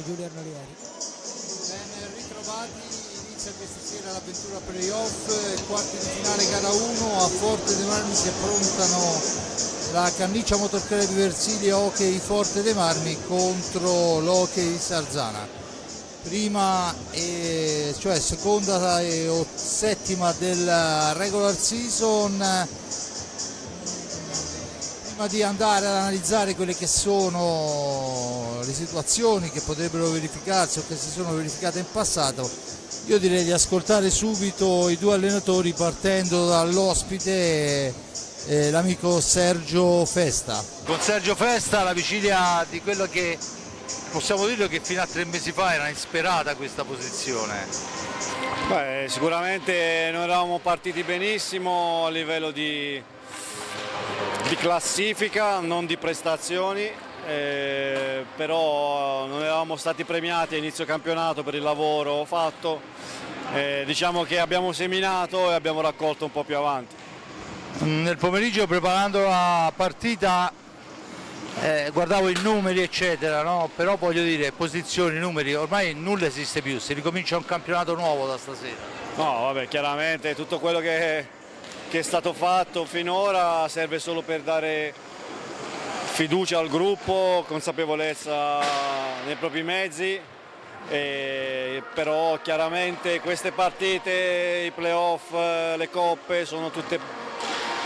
Giulio Arnolieri. Ben ritrovati, inizia questa sera l'avventura playoff, quarti di finale gara 1, a Forte dei Marmi si approntano la Canniccia Motorclub Versili Hockey Forte dei Marmi contro l'Hockey Sarzana. Prima, cioè seconda e settima del regular season. Prima di andare ad analizzare quelle che sono le situazioni che potrebbero verificarsi o che si sono verificate in passato, io direi di ascoltare subito i due allenatori partendo dall'ospite, l'amico Sergio Festa. Con Sergio Festa alla vigilia di quello che possiamo dire che fino a 3 mesi fa era insperata questa posizione. Beh, sicuramente non eravamo partiti benissimo a livello di classifica, non di prestazioni, però non eravamo stati premiati a inizio campionato per il lavoro fatto. Diciamo che abbiamo seminato e abbiamo raccolto un po' più avanti. Nel pomeriggio, preparando la partita, guardavo i numeri eccetera, no? Però voglio dire, posizioni, numeri, ormai nulla esiste più, si ricomincia un campionato nuovo da stasera. No, vabbè, chiaramente tutto quello che è stato fatto finora serve solo per dare fiducia al gruppo, consapevolezza nei propri mezzi, però chiaramente queste partite, i playoff, le coppe sono tutte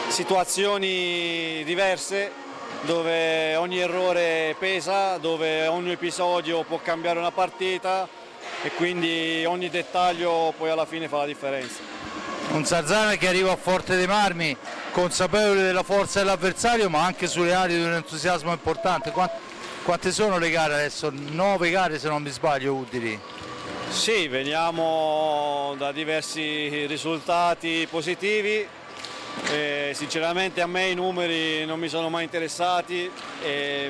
situazioni diverse dove ogni errore pesa, dove ogni episodio può cambiare una partita e quindi ogni dettaglio poi alla fine fa la differenza. Un Sarzana che arriva a Forte dei Marmi consapevole della forza dell'avversario, ma anche sulle ali di un entusiasmo importante. Quante sono le gare adesso? 9 gare se non mi sbaglio, Udiri. Sì, veniamo da diversi risultati positivi. Sinceramente a me i numeri non mi sono mai interessati,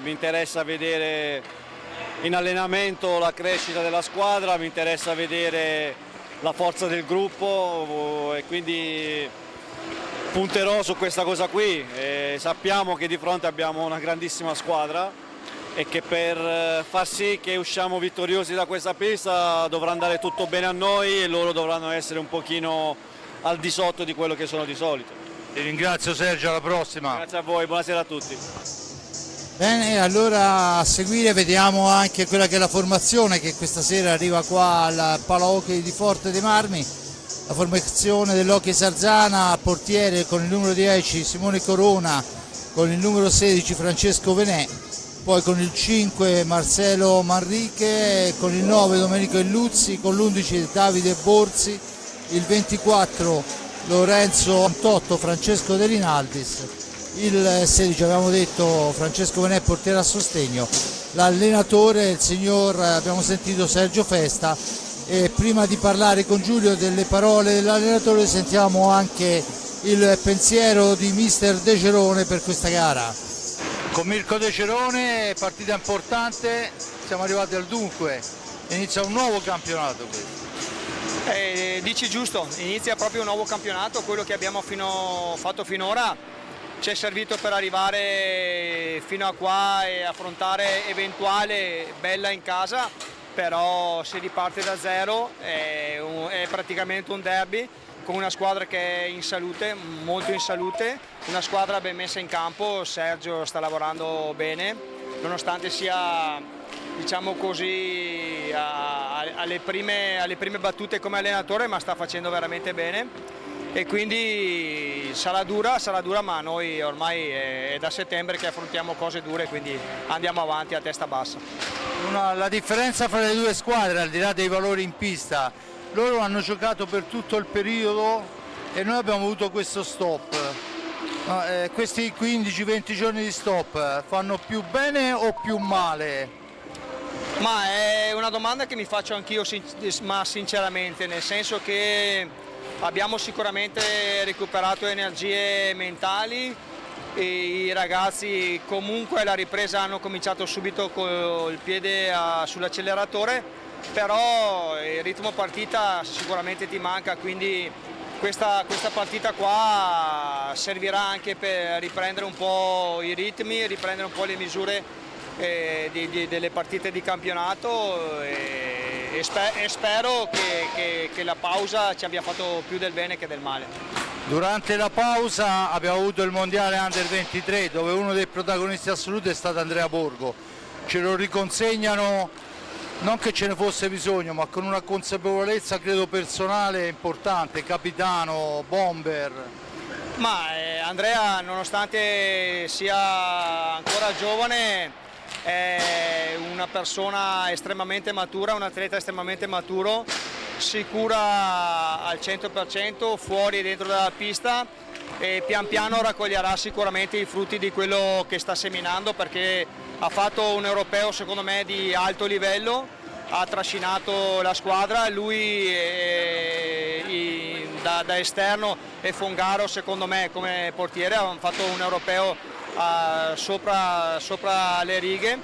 mi interessa vedere in allenamento la crescita della squadra, mi interessa vedere la forza del gruppo e quindi punterò su questa cosa qui. Sappiamo che di fronte abbiamo una grandissima squadra e che per far sì che usciamo vittoriosi da questa pista dovrà andare tutto bene a noi e loro dovranno essere un pochino al di sotto di quello che sono di solito. Ti ringrazio Sergio, alla prossima. Grazie a voi, buonasera a tutti. Bene, allora a seguire vediamo anche quella che è la formazione che questa sera arriva qua al Pala Hockey di Forte dei Marmi. La formazione dell'Hockey Sarzana, portiere con il numero 10 Simone Corona, con il numero 16 Francesco Venè, poi con il 5 Marcelo Manriche, con il 9 Domenico Illuzzi, con l'11 Davide Borzi, il 24 Lorenzo 28 Francesco De Rinaldis, il 16 avevamo detto Francesco Venè, portiere a sostegno, l'allenatore il signor, abbiamo sentito, Sergio Festa. E prima di parlare con Giulio delle parole dell'allenatore sentiamo anche il pensiero di mister De Cerone per questa gara. Con Mirko De Cerone, partita importante, siamo arrivati al dunque, inizia un nuovo campionato questo. Dici giusto, inizia proprio un nuovo campionato, quello che abbiamo fatto finora ci è servito per arrivare fino a qua e affrontare eventuale bella in casa, però si riparte da zero, è praticamente un derby con una squadra che è in salute, molto in salute, una squadra ben messa in campo. Sergio sta lavorando bene, nonostante sia, diciamo così, alle prime battute come allenatore, ma sta facendo veramente bene. E quindi sarà dura, ma noi ormai è da settembre che affrontiamo cose dure, quindi andiamo avanti a testa bassa. La differenza fra le due squadre, al di là dei valori in pista, loro hanno giocato per tutto il periodo e noi abbiamo avuto questo stop. Questi 15-20 giorni di stop fanno più bene o più male? Ma è una domanda che mi faccio anch'io, ma sinceramente, nel senso che abbiamo sicuramente recuperato energie mentali e i ragazzi comunque alla ripresa hanno cominciato subito col piede sull'acceleratore, però il ritmo partita sicuramente ti manca, quindi questa partita qua servirà anche per riprendere un po' i ritmi, riprendere un po' le misure delle partite di campionato e spero che la pausa ci abbia fatto più del bene che del male. Durante la pausa abbiamo avuto il mondiale Under 23 dove uno dei protagonisti assoluti è stato Andrea Borgo. Ce lo riconsegnano, non che ce ne fosse bisogno, ma con una consapevolezza credo personale importante, capitano, bomber. Ma Andrea, nonostante sia ancora giovane, è una persona estremamente matura, un atleta estremamente maturo, si cura al 100% fuori e dentro dalla pista e pian piano raccoglierà sicuramente i frutti di quello che sta seminando, perché ha fatto un europeo secondo me di alto livello, ha trascinato la squadra, lui da esterno e Fongaro secondo me come portiere hanno fatto un europeo sopra le righe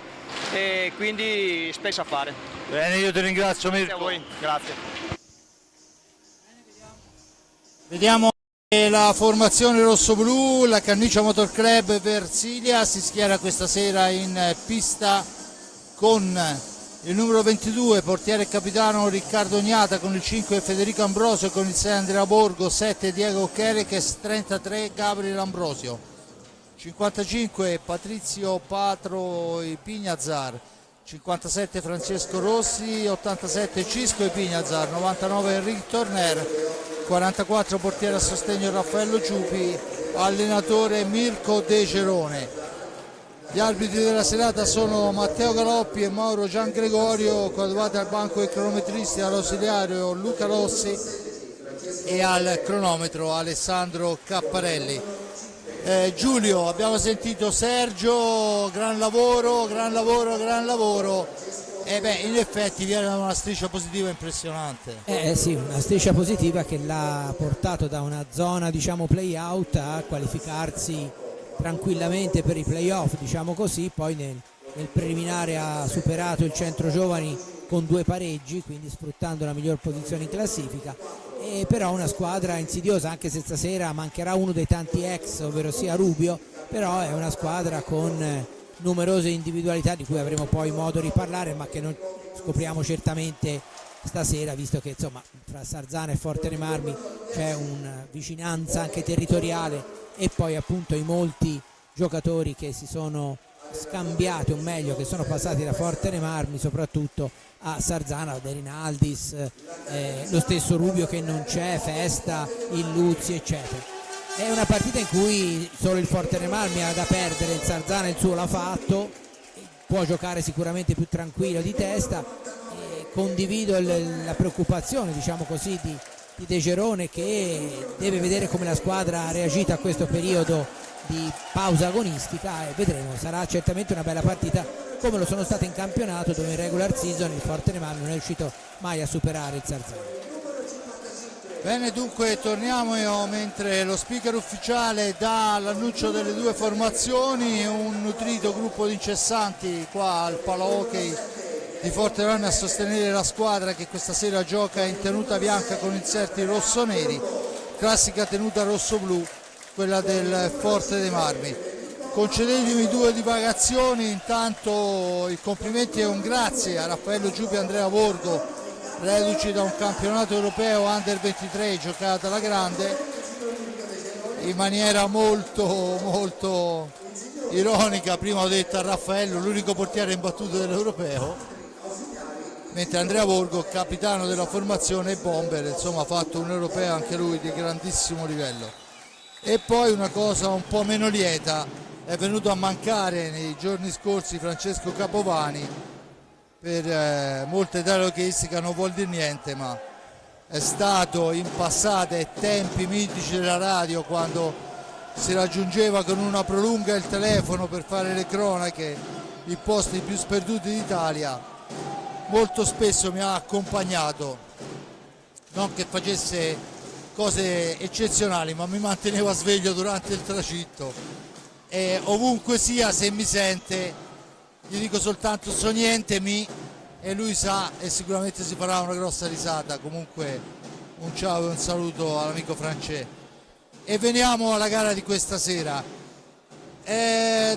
e quindi spesa a fare. Bene, io ti ringrazio Mirko. Grazie a voi, grazie. Vediamo la formazione rossoblu, la Cannuccia Motor Club Versilia si schiera questa sera in pista con il numero 22 portiere e capitano Riccardo Ognata, con il 5 Federico Ambrosio, con il 6 Andrea Borgo, 7 Diego Chereches, 33 Gabriel Ambrosio, 55 Patrizio Patro Pignazar, 57 Francesco Rossi, 87 Cisco Pignazar, 99 Enric Torner, 44 portiere a sostegno Raffaello Ciupi, allenatore Mirko De Cerone. Gli arbitri della serata sono Matteo Galoppi e Mauro Gian Gregorio, coadiuvati al banco dei cronometristi all'ausiliario Luca Rossi e al cronometro Alessandro Capparelli. Giulio, abbiamo sentito Sergio, gran lavoro, gran lavoro, gran lavoro. In effetti viene da una striscia positiva impressionante. Sì, una striscia positiva che l'ha portato da una zona diciamo play out a qualificarsi tranquillamente per i playoff, diciamo così. Poi nel preliminare ha superato il centro giovani con 2 pareggi, quindi sfruttando la miglior posizione in classifica, e però una squadra insidiosa, anche se stasera mancherà uno dei tanti ex, ovvero sia Rubio, però è una squadra con numerose individualità di cui avremo poi modo di parlare, ma che non scopriamo certamente stasera, visto che insomma fra Sarzana e Forte dei Marmi c'è una vicinanza anche territoriale e poi appunto i molti giocatori che si sono scambiati, o meglio che sono passati da Forte dei Marmi soprattutto a Sarzana, De Rinaldis, lo stesso Rubio che non c'è, Festa, Illuzzi eccetera. È una partita in cui solo il Forte dei Marmi ha da perdere, il Sarzana il suo l'ha fatto, può giocare sicuramente più tranquillo di testa. Condivido la preoccupazione diciamo così di De Cerone, che deve vedere come la squadra ha reagito a questo periodo di pausa agonistica, e vedremo, sarà certamente una bella partita come lo sono state in campionato, dove in regular season il Forte dei Marmi non è riuscito mai a superare il Sarzana. Bene, dunque torniamo mentre lo speaker ufficiale dà l'annuncio delle 2 formazioni, un nutrito gruppo di incessanti qua al Palahockey di Forte dei Marmi a sostenere la squadra che questa sera gioca in tenuta bianca con inserti rosso-neri, classica tenuta rosso-blu, quella del Forte dei Marmi. Concedetemi 2 divagazioni, intanto i complimenti e un grazie a Raffaello Giupi e Andrea Borgo, reduci da un campionato europeo Under 23 giocato alla grande, in maniera molto ironica. Prima ho detto a Raffaello l'unico portiere imbattuto dell'europeo, mentre Andrea Borgo, capitano della formazione bomber, insomma ha fatto un europeo anche lui di grandissimo livello. E poi una cosa un po' meno lieta, è venuto a mancare nei giorni scorsi Francesco Capovani per molte telehockeyistiche, non vuol dire niente, ma è stato in passato ai tempi mitici della radio, quando si raggiungeva con una prolunga il telefono per fare le cronache, i posti più sperduti d'Italia. Molto spesso mi ha accompagnato, non che facesse cose eccezionali, ma mi manteneva sveglio durante il tragitto, e ovunque sia, se mi sente gli dico soltanto so niente e lui sa, e sicuramente si farà una grossa risata. Comunque un ciao e un saluto all'amico Francè. E veniamo alla gara di questa sera.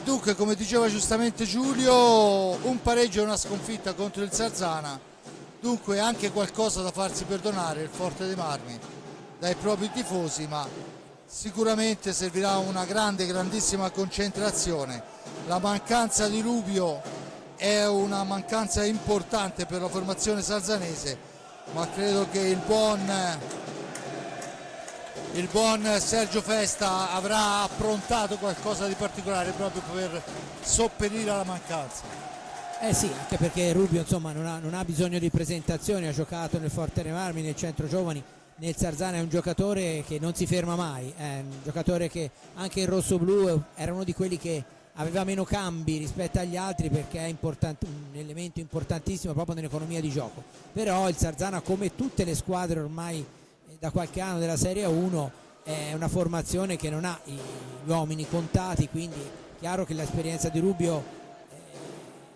Dunque, come diceva giustamente Giulio, un pareggio e una sconfitta contro il Sarzana, dunque anche qualcosa da farsi perdonare il Forte dei Marmi dai propri tifosi, ma sicuramente servirà una grandissima concentrazione. La mancanza di Rubio è una mancanza importante per la formazione sarzanese, ma credo che il buon Sergio Festa avrà approntato qualcosa di particolare proprio per sopperire alla mancanza. Sì, anche perché Rubio insomma non ha bisogno di presentazioni, ha giocato nel Forte dei Marmi, nel centro giovani, nel Sarzana, è un giocatore che non si ferma mai, è un giocatore che anche in rosso-blu era uno di quelli che aveva meno cambi rispetto agli altri, perché è un elemento importantissimo proprio nell'economia di gioco. Però il Sarzana, come tutte le squadre ormai da qualche anno della Serie 1, è una formazione che non ha gli uomini contati, quindi è chiaro che l'esperienza di Rubio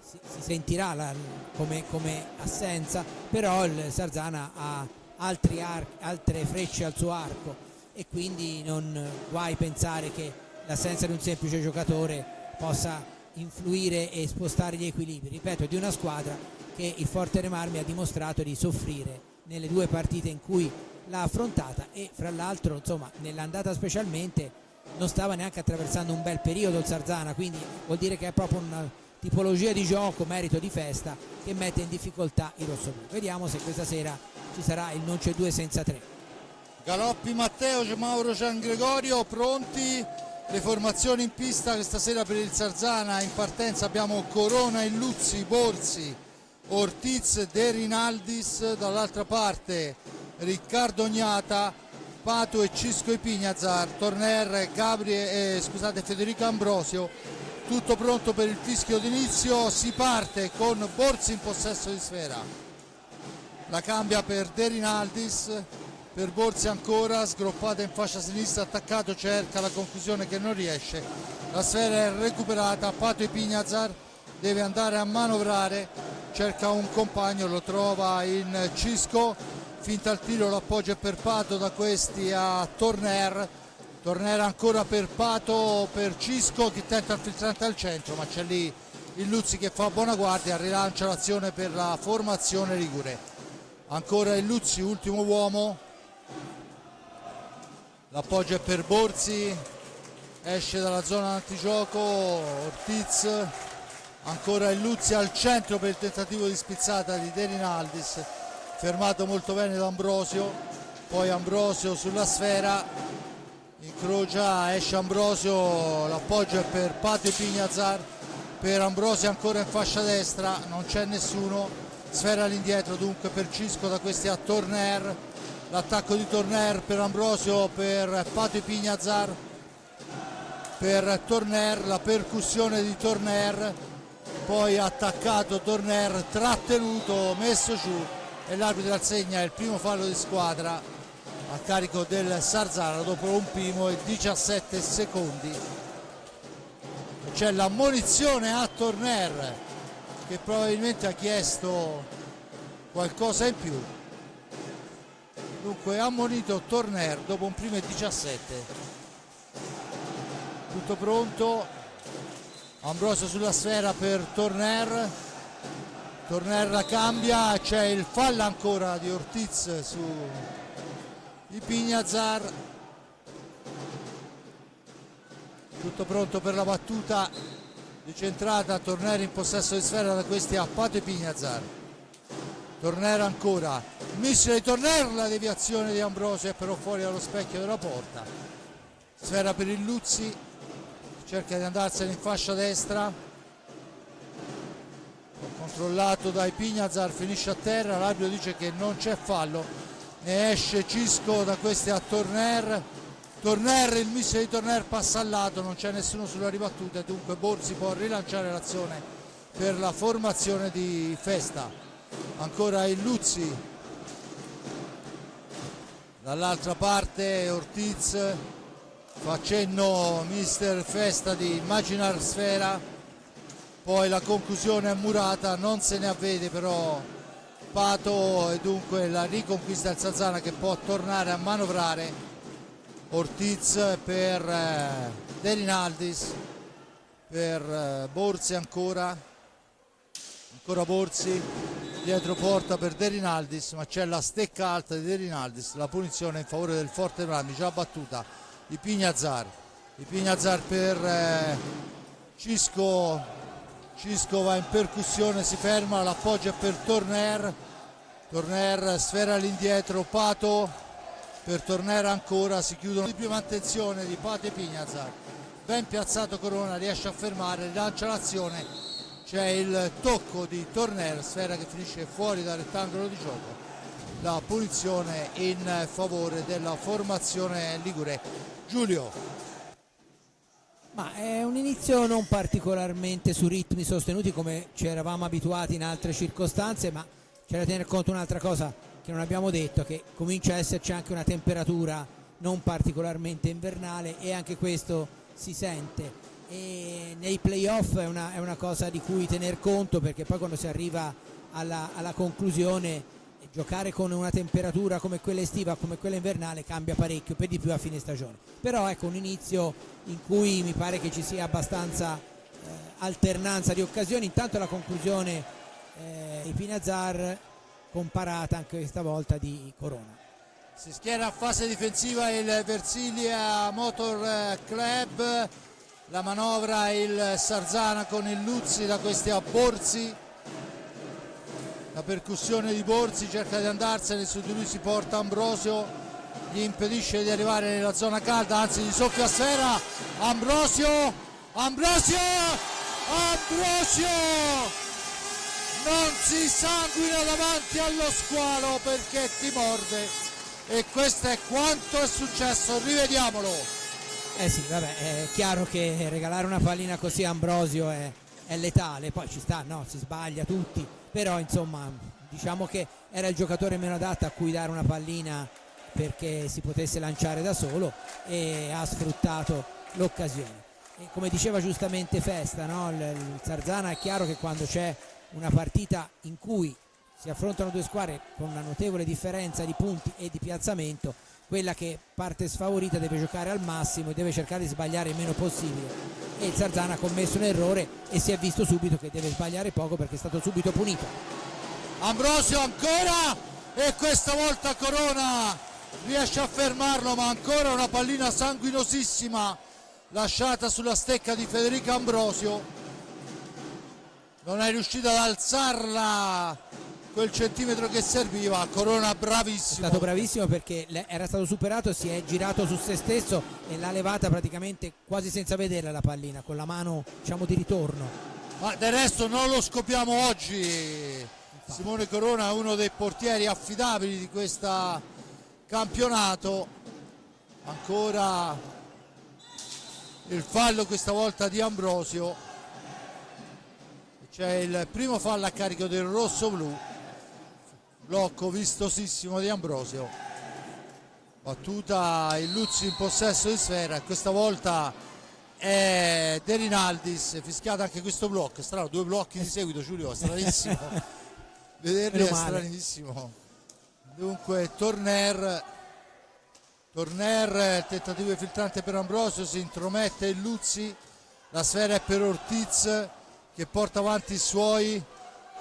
si sentirà come assenza, però il Sarzana ha altre frecce al suo arco e quindi non guai pensare che l'assenza di un semplice giocatore possa influire e spostare gli equilibri, ripeto, di una squadra che il Forte dei Marmi ha dimostrato di soffrire nelle due partite in cui l'ha affrontata, e fra l'altro insomma nell'andata specialmente non stava neanche attraversando un bel periodo il Sarzana, quindi vuol dire che è proprio una tipologia di gioco, merito di Festa, che mette in difficoltà i rossoblu. Vediamo se questa sera ci sarà il non c'è 2 senza 3. Galoppi Matteo, Mauro Gian Gregorio pronti. Le formazioni in pista questa sera per il Sarzana: in partenza abbiamo Corona, Illuzzi, Borzi, Ortiz, De Rinaldis, dall'altra parte Riccardo Ognata, Pato e Cisco Ipignazar, Torner, Federico Ambrosio. Tutto pronto per il fischio d'inizio, si parte con Borzi in possesso di sfera, la cambia per De Rinaldis, per Borzi ancora, sgroppata in fascia sinistra, attaccato, cerca la conclusione che non riesce, la sfera è recuperata, Pato Ipignazar deve andare a manovrare, cerca un compagno, lo trova in Cisco, finta il tiro, l'appoggio è per Pato, da questi a Torner ancora per Pato, per Cisco che tenta il filtrante al centro, ma c'è lì il Luzzi che fa buona guardia, rilancia l'azione per la formazione ligure. Ancora il Luzzi, ultimo uomo, l'appoggio è per Borzi, esce dalla zona antigioco Ortiz, ancora il Luzzi al centro per il tentativo di spizzata di De Rinaldis, fermato molto bene da Ambrosio, poi Ambrosio sulla sfera, incrocia, esce Ambrosio, l'appoggio è per Pato Ipignazar, per Ambrosio ancora in fascia destra, non c'è nessuno, sfera all'indietro dunque per Cisco, da questi a Torner, l'attacco di Torner per Ambrosio, per Pato Ipignazar, per Torner, la percussione di Torner, poi attaccato Torner, trattenuto, messo giù, e l'arbitro assegna il primo fallo di squadra a carico del Sarzana dopo un primo e 17 secondi. C'è l'ammonizione a Torner, che probabilmente ha chiesto qualcosa in più, dunque ammonito Torner dopo un primo e 17. Tutto pronto, Ambrosio sulla sfera per Torner, Torner la cambia, c'è il fallo ancora di Ortiz su Ipignazar, tutto pronto per la battuta decentrata, Torner in possesso di sfera, da questi a Pato Ipignazar, Torner ancora, missile di Torner, la deviazione di Ambrosio è però fuori dallo specchio della porta, sfera per il Luzzi, cerca di andarsene in fascia destra, controllato da Ipignazar, finisce a terra, l'arbitro dice che non c'è fallo, ne esce Cisco, da questi a Torner, il missile di Torner passa al lato, non c'è nessuno sulla ribattuta e dunque Borzi può rilanciare l'azione per la formazione di Festa. Ancora il Luzzi, dall'altra parte Ortiz, fa cenno mister Festa di immaginar sfera, poi la conclusione è murata, non se ne avvede però Pato, e dunque la riconquista del Sarzana che può tornare a manovrare. Ortiz per De Rinaldis, per Borzi, ancora Borzi, dietro porta per De Rinaldis, ma c'è la stecca alta di De Rinaldis, la punizione in favore del Forte dei Marmi, già battuta di Pignazar per Cisco va in percussione, si ferma, l'appoggia per Torner, sfera all'indietro, Pato per Torner, ancora si chiudono di più, attenzione di Pato e Pignazar, ben piazzato Corona, riesce a fermare, rilancia l'azione, c'è il tocco di Torner, sfera che finisce fuori dal rettangolo di gioco, la punizione in favore della formazione ligure. Giulio. Ma è un inizio non particolarmente su ritmi sostenuti come ci eravamo abituati in altre circostanze, ma c'è da tener conto un'altra cosa che non abbiamo detto, che comincia a esserci anche una temperatura non particolarmente invernale e anche questo si sente, e nei playoff è una cosa di cui tener conto, perché poi quando si arriva alla conclusione giocare con una temperatura come quella estiva, come quella invernale, cambia parecchio, per di più a fine stagione. Però ecco un inizio in cui mi pare che ci sia abbastanza alternanza di occasioni. Intanto la conclusione di Pignazar, comparata anche questa volta di Corona. Si schiera a fase difensiva il Versilia Motor Club, la manovra il Sarzana con il Luzzi, da questi a Borzi, la percussione di Borzi, cerca di andarsene, su di lui si porta Ambrosio, gli impedisce di arrivare nella zona calda, anzi gli soffia a sfera, Ambrosio non si sanguina davanti allo squalo perché ti morde, e questo è quanto è successo, rivediamolo. Sì, vabbè, è chiaro che regalare una pallina così a Ambrosio è letale, poi ci sta, no, si sbaglia tutti, però insomma diciamo che era il giocatore meno adatto a cui dare una pallina perché si potesse lanciare da solo, e ha sfruttato l'occasione. E come diceva giustamente Festa, no? Il Sarzana, è chiaro che quando c'è una partita in cui si affrontano due squadre con una notevole differenza di punti e di piazzamento, quella che parte sfavorita deve giocare al massimo e deve cercare di sbagliare il meno possibile, e il Sarzana ha commesso un errore e si è visto subito che deve sbagliare poco perché è stato subito punito. Ambrosio ancora, e questa volta Corona riesce a fermarlo, ma ancora una pallina sanguinosissima lasciata sulla stecca di Federico Ambrosio, non è riuscito ad alzarla quel centimetro che serviva. Corona bravissimo, è stato bravissimo perché era stato superato, si è girato su se stesso e l'ha levata praticamente quasi senza vederla la pallina, con la mano diciamo di ritorno. Ma del resto non lo scopriamo oggi, Simone Corona è uno dei portieri affidabili di questo campionato. Ancora il fallo questa volta di Ambrosio, c'è il primo fallo a carico del rosso-blu, blocco vistosissimo di Ambrosio, battuta il Luzzi in possesso di sfera, questa volta è De Rinaldis, fischiato anche questo blocco, strano, 2 blocchi di seguito, Giulio, stranissimo vederli, è stranissimo. Dunque Torner, tentativo filtrante per Ambrosio, si intromette il Luzzi, la sfera è per Ortiz che porta avanti i suoi,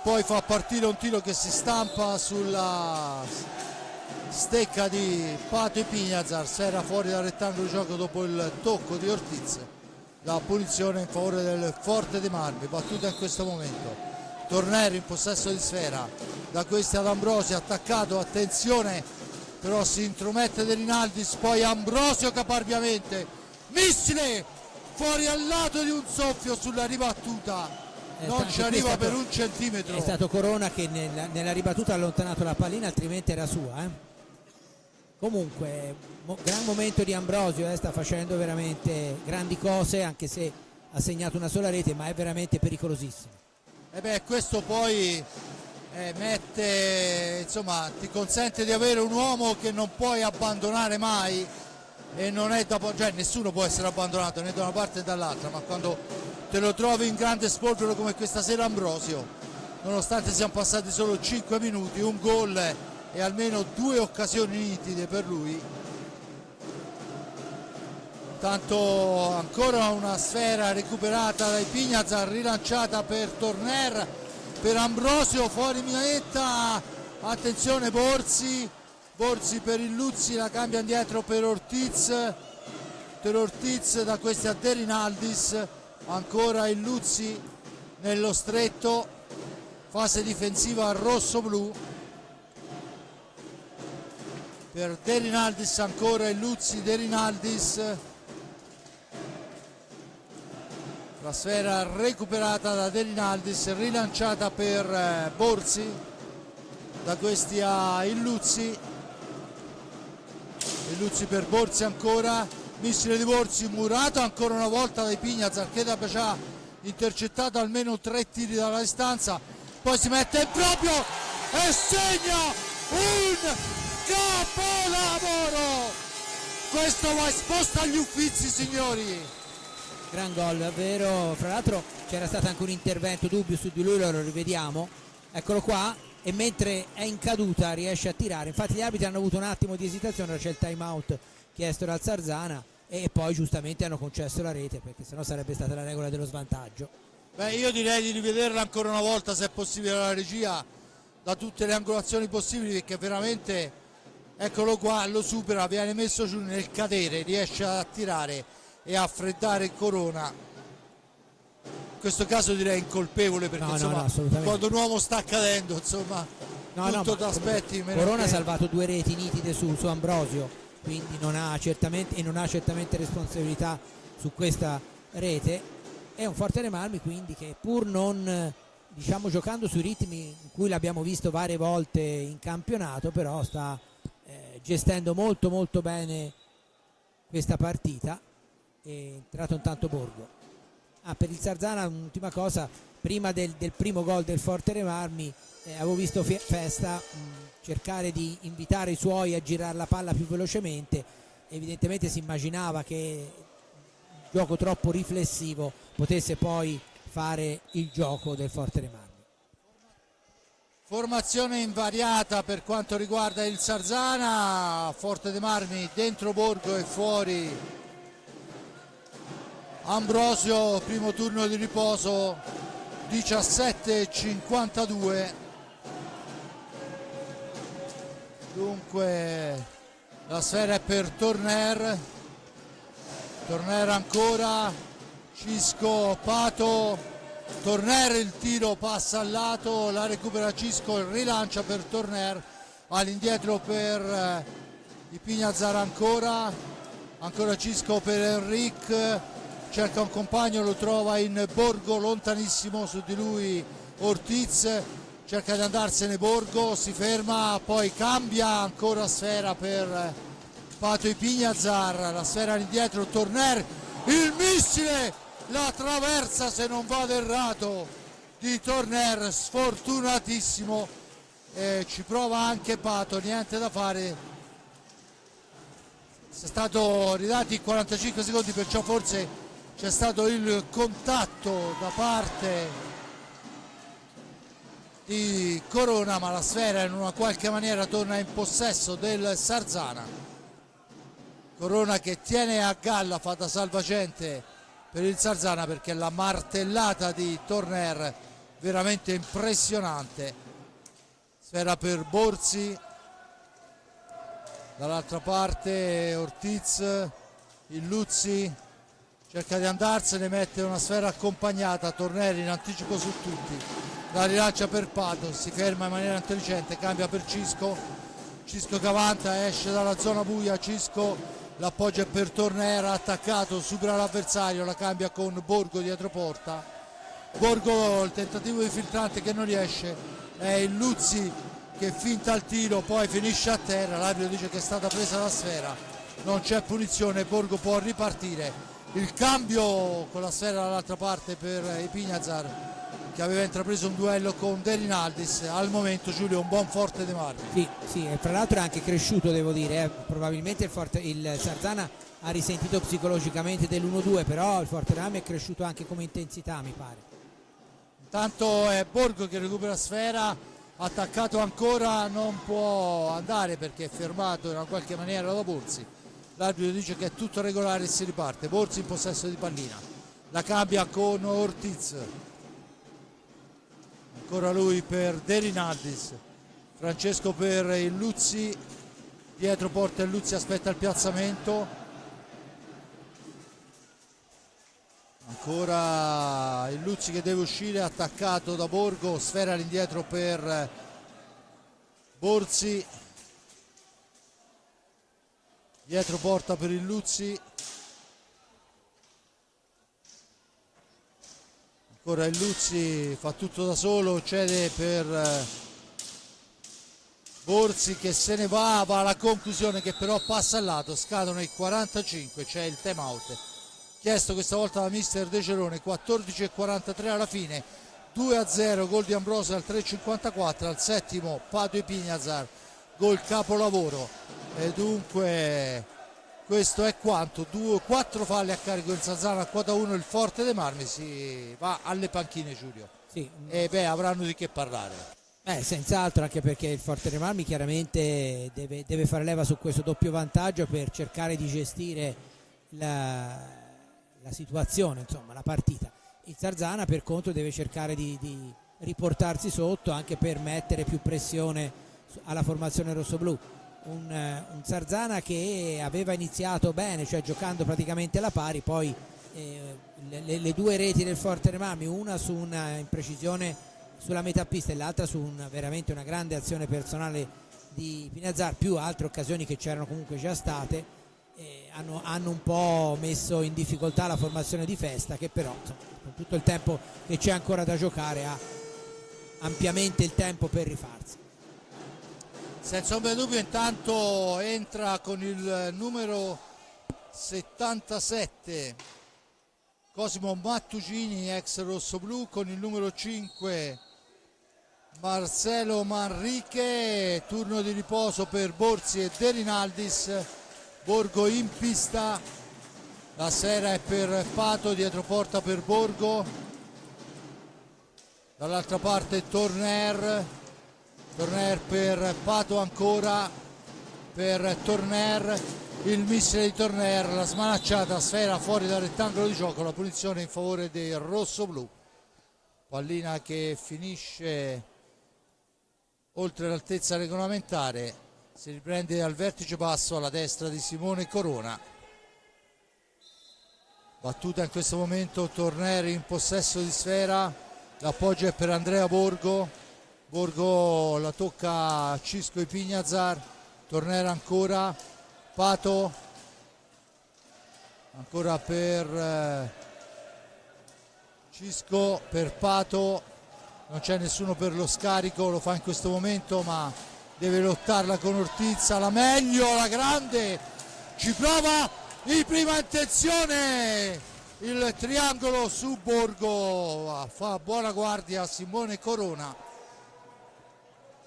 poi fa partire un tiro che si stampa sulla stecca di Pato e Pignazar, sfera fuori dal rettangolo di gioco dopo il tocco di Ortiz, la punizione in favore del Forte dei Marmi, battuta in questo momento. Tornero in possesso di sfera, da questi ad Ambrosio, attaccato, attenzione, però si intromette De Rinaldis, poi Ambrosio caparbiamente, missile fuori al lato di un soffio sulla ribattuta, non ci arriva per un centimetro. È stato Corona che nella ribattuta ha allontanato la pallina, altrimenti era sua. Comunque gran momento di Ambrosio, sta facendo veramente grandi cose, anche se ha segnato una sola rete, ma è veramente pericolosissimo. Questo poi insomma, ti consente di avere un uomo che non puoi abbandonare mai, e non è cioè nessuno può essere abbandonato né da una parte né dall'altra, ma quando te lo trovi in grande spolvero come questa sera Ambrosio, nonostante siano passati solo 5 minuti, un gol e almeno 2 occasioni nitide per lui, Intanto ancora una sfera recuperata dai Pignazar, rilanciata per Torner, per Ambrosio, fuori manetta, attenzione Borzi per il Luzzi, la cambia indietro per Ortiz, da questi a De Rinaldis, ancora il Luzzi nello stretto, fase difensiva rosso-blu, per De Rinaldis, ancora il Luzzi, De Rinaldis, la sfera recuperata da De Rinaldis, rilanciata per Borzi, da questi a Illuzzi per Borzi, ancora missile di Borzi, murato ancora una volta dai Pignazar, che ha già intercettato almeno 3 tiri dalla distanza, poi si mette in proprio e segna un capolavoro. Questo va esposto agli Uffizi, signori. Gran gol davvero, fra l'altro c'era stato anche un intervento dubbio su di lui, lo rivediamo, eccolo qua, e mentre è in caduta riesce a tirare, infatti gli arbitri hanno avuto un attimo di esitazione, c'è il time out chiesto dal Sarzana e poi giustamente hanno concesso la rete, perché sennò sarebbe stata la regola dello svantaggio. Beh, io direi di rivederla ancora una volta, se è possibile, la regia, da tutte le angolazioni possibili, perché veramente, eccolo qua, lo supera, viene messo giù nel cadere, riesce a tirare e a freddare Corona. In questo caso direi incolpevole, perché insomma, quando un uomo sta cadendo, insomma, tutto ti aspetti. Corona ha salvato 2 reti nitide su Ambrosio, quindi non ha certamente responsabilità su questa rete. È un Forte Marmi quindi che, pur non giocando sui ritmi in cui l'abbiamo visto varie volte in campionato, però sta gestendo molto molto bene questa partita. È entrato intanto Borgo. Per il Sarzana un'ultima cosa, prima del primo gol del Forte Marmi avevo visto Festa cercare di invitare i suoi a girare la palla più velocemente, evidentemente si immaginava che il gioco troppo riflessivo potesse poi fare il gioco del Forte Marmi. Formazione invariata per quanto riguarda il Sarzana, Forte dei Marmi dentro Borgo e fuori Ambrosio, primo turno di riposo, 17:52. Dunque la sfera è per Torner ancora, Cisco, Pato, Torner, il tiro passa al lato, la recupera Cisco, rilancia per Torner, all'indietro per i Pignazar, ancora Cisco per Enric, cerca un compagno, lo trova in Borgo, lontanissimo su di lui Ortiz, cerca di andarsene Borgo, si ferma, poi cambia, ancora sfera per Pato i Pignazar, la sfera all'indietro, Torner, il missile, la traversa, se non vado errato, di Torner, sfortunatissimo, ci prova anche Pato, niente da fare, è stato ridati 45 secondi, perciò forse c'è stato il contatto da parte di Corona, ma la sfera in una qualche maniera torna in possesso del Sarzana. Corona che tiene a galla, fa da salvagente per il Sarzana, perché la martellata di Torner veramente impressionante. Sfera per Borzi, dall'altra parte Ortiz, il Luzzi cerca di andarsene, mette una sfera accompagnata, Torneri in anticipo su tutti, la rilancia per Pato, si ferma in maniera intelligente, cambia per Cisco che avanza, esce dalla zona buia, Cisco l'appoggia per Torner, attaccato, supera l'avversario, la cambia con Borgo dietro porta, Borgo il tentativo di filtrante che non riesce, è il Luzzi che finta il tiro, poi finisce a terra, l'arbitro dice che è stata presa la sfera, non c'è punizione, Borgo può ripartire. Il cambio con la sfera dall'altra parte per i Pignazar, che aveva intrapreso un duello con De Rinaldis. Al momento Giulio un buon Forte dei Marmi. Sì, e tra l'altro è anche cresciuto, devo dire, probabilmente il Sarzana ha risentito psicologicamente dell'1-2, però il Forte dei Marmi è cresciuto anche come intensità, mi pare. Intanto è Borgo che recupera sfera, attaccato ancora, non può andare perché è fermato in una qualche maniera da Borzi. l'arbitro dice che è tutto regolare e si riparte. Borzi in possesso di pallina, la cambia con Ortiz, ancora lui per De Rinaldis, Francesco per il Luzzi, dietro porta il Luzzi, aspetta il piazzamento, ancora il Luzzi che deve uscire, attaccato da Borgo, sfera all'indietro per Borzi, dietro porta per il Luzzi, ancora il Luzzi fa tutto da solo, cede per Borzi che se ne va alla conclusione, che però passa al lato, scadono i 45, c'è il time out chiesto questa volta da mister De Cerone. 14:43 alla fine, 2-0, gol di Ambrosio al 3:54, al settimo Pato Ipignazar, gol capolavoro, e dunque questo è quanto. 4 falli a carico del Sarzana, a quota 1 il Forte dei Marmi, si va alle panchine, Giulio. Sì. E avranno di che parlare. Senz'altro, anche perché il Forte dei Marmi chiaramente deve fare leva su questo doppio vantaggio per cercare di gestire la situazione, insomma la partita. Il Sarzana per contro deve cercare di riportarsi sotto, anche per mettere più pressione alla formazione rossoblù. Un Sarzana che aveva iniziato bene, cioè giocando praticamente alla pari, poi le 2 reti del Forte dei Marmi, una su una imprecisione sulla metà pista e l'altra su veramente una grande azione personale di Pinazzar, più altre occasioni che c'erano comunque già state, hanno un po' messo in difficoltà la formazione di Festa, che però insomma, con tutto il tempo che c'è ancora da giocare ha ampiamente il tempo per rifarsi. Senza ombra di dubbio intanto entra con il numero 77 Cosimo Mattucini, ex rossoblù, con il numero 5 Marcelo Manrique. Turno di riposo per Borzi e De Rinaldis. Borgo in pista, la sera è per Pato, dietro porta per Borgo, dall'altra parte Torner per Pato, ancora per Torner, il missile di Torner, la smanacciata, sfera fuori dal rettangolo di gioco, la punizione in favore dei rossoblù. Pallina che finisce oltre l'altezza regolamentare, si riprende al vertice basso alla destra di Simone Corona. Battuta in questo momento, Torner in possesso di sfera, l'appoggio è per Andrea Borgo, la tocca a Cisco Ipignazar, Torner ancora, Pato, ancora per Cisco, per Pato, non c'è nessuno per lo scarico, lo fa in questo momento ma deve lottarla con Ortiz, la meglio, la grande, ci prova in prima intenzione, il triangolo su Borgo, fa buona guardia Simone Corona,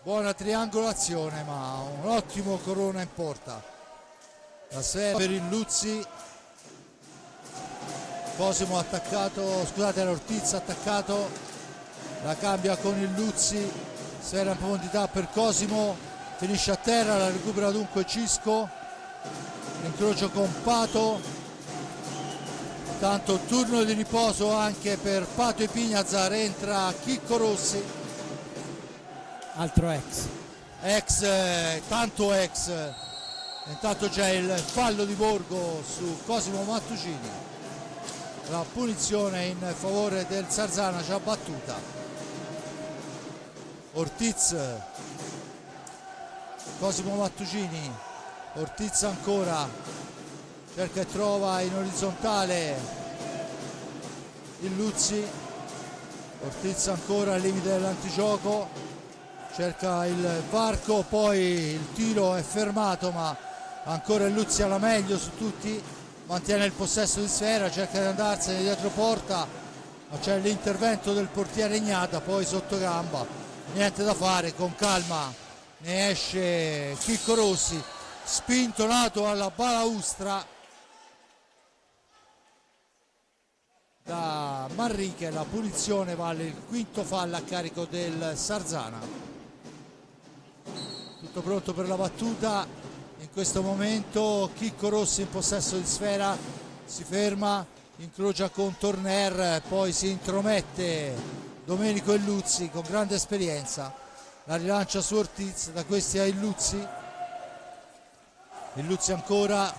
buona triangolazione ma un ottimo Corona in porta. La sfera per il Luzzi, Cosimo attaccato, scusate, era Ortiz attaccato, la cambia con il Luzzi, sfera in profondità per Cosimo, finisce a terra, la recupera dunque Cisco, incrocio con Pato, tanto turno di riposo anche per Pato Ipignazar, entra Chicco Rossi, altro tanto ex. Intanto c'è il fallo di Borgo su Cosimo Mattucini, la punizione in favore del Sarzana già battuta. Ortiz, Cosimo Mattucini, Ortiz ancora, cerca e trova in orizzontale il Luzzi, Ortiz ancora al limite dell'antigioco, cerca il varco, poi il tiro è fermato ma ancora il Luzzi alla meglio su tutti, mantiene il possesso di sfera, cerca di andarsene dietro porta, ma c'è l'intervento del portiere Ignata, poi sotto gamba, niente da fare, con calma ne esce Chicco Rossi, spintonato alla balaustra da Manrique, la punizione vale il quinto fallo a carico del Sarzana. Tutto pronto per la battuta, in questo momento Chicco Rossi in possesso di sfera, si ferma, incrocia con Torner, poi si intromette Domenico Illuzzi con grande esperienza, la rilancia su Ortiz, da questi a Illuzzi ancora,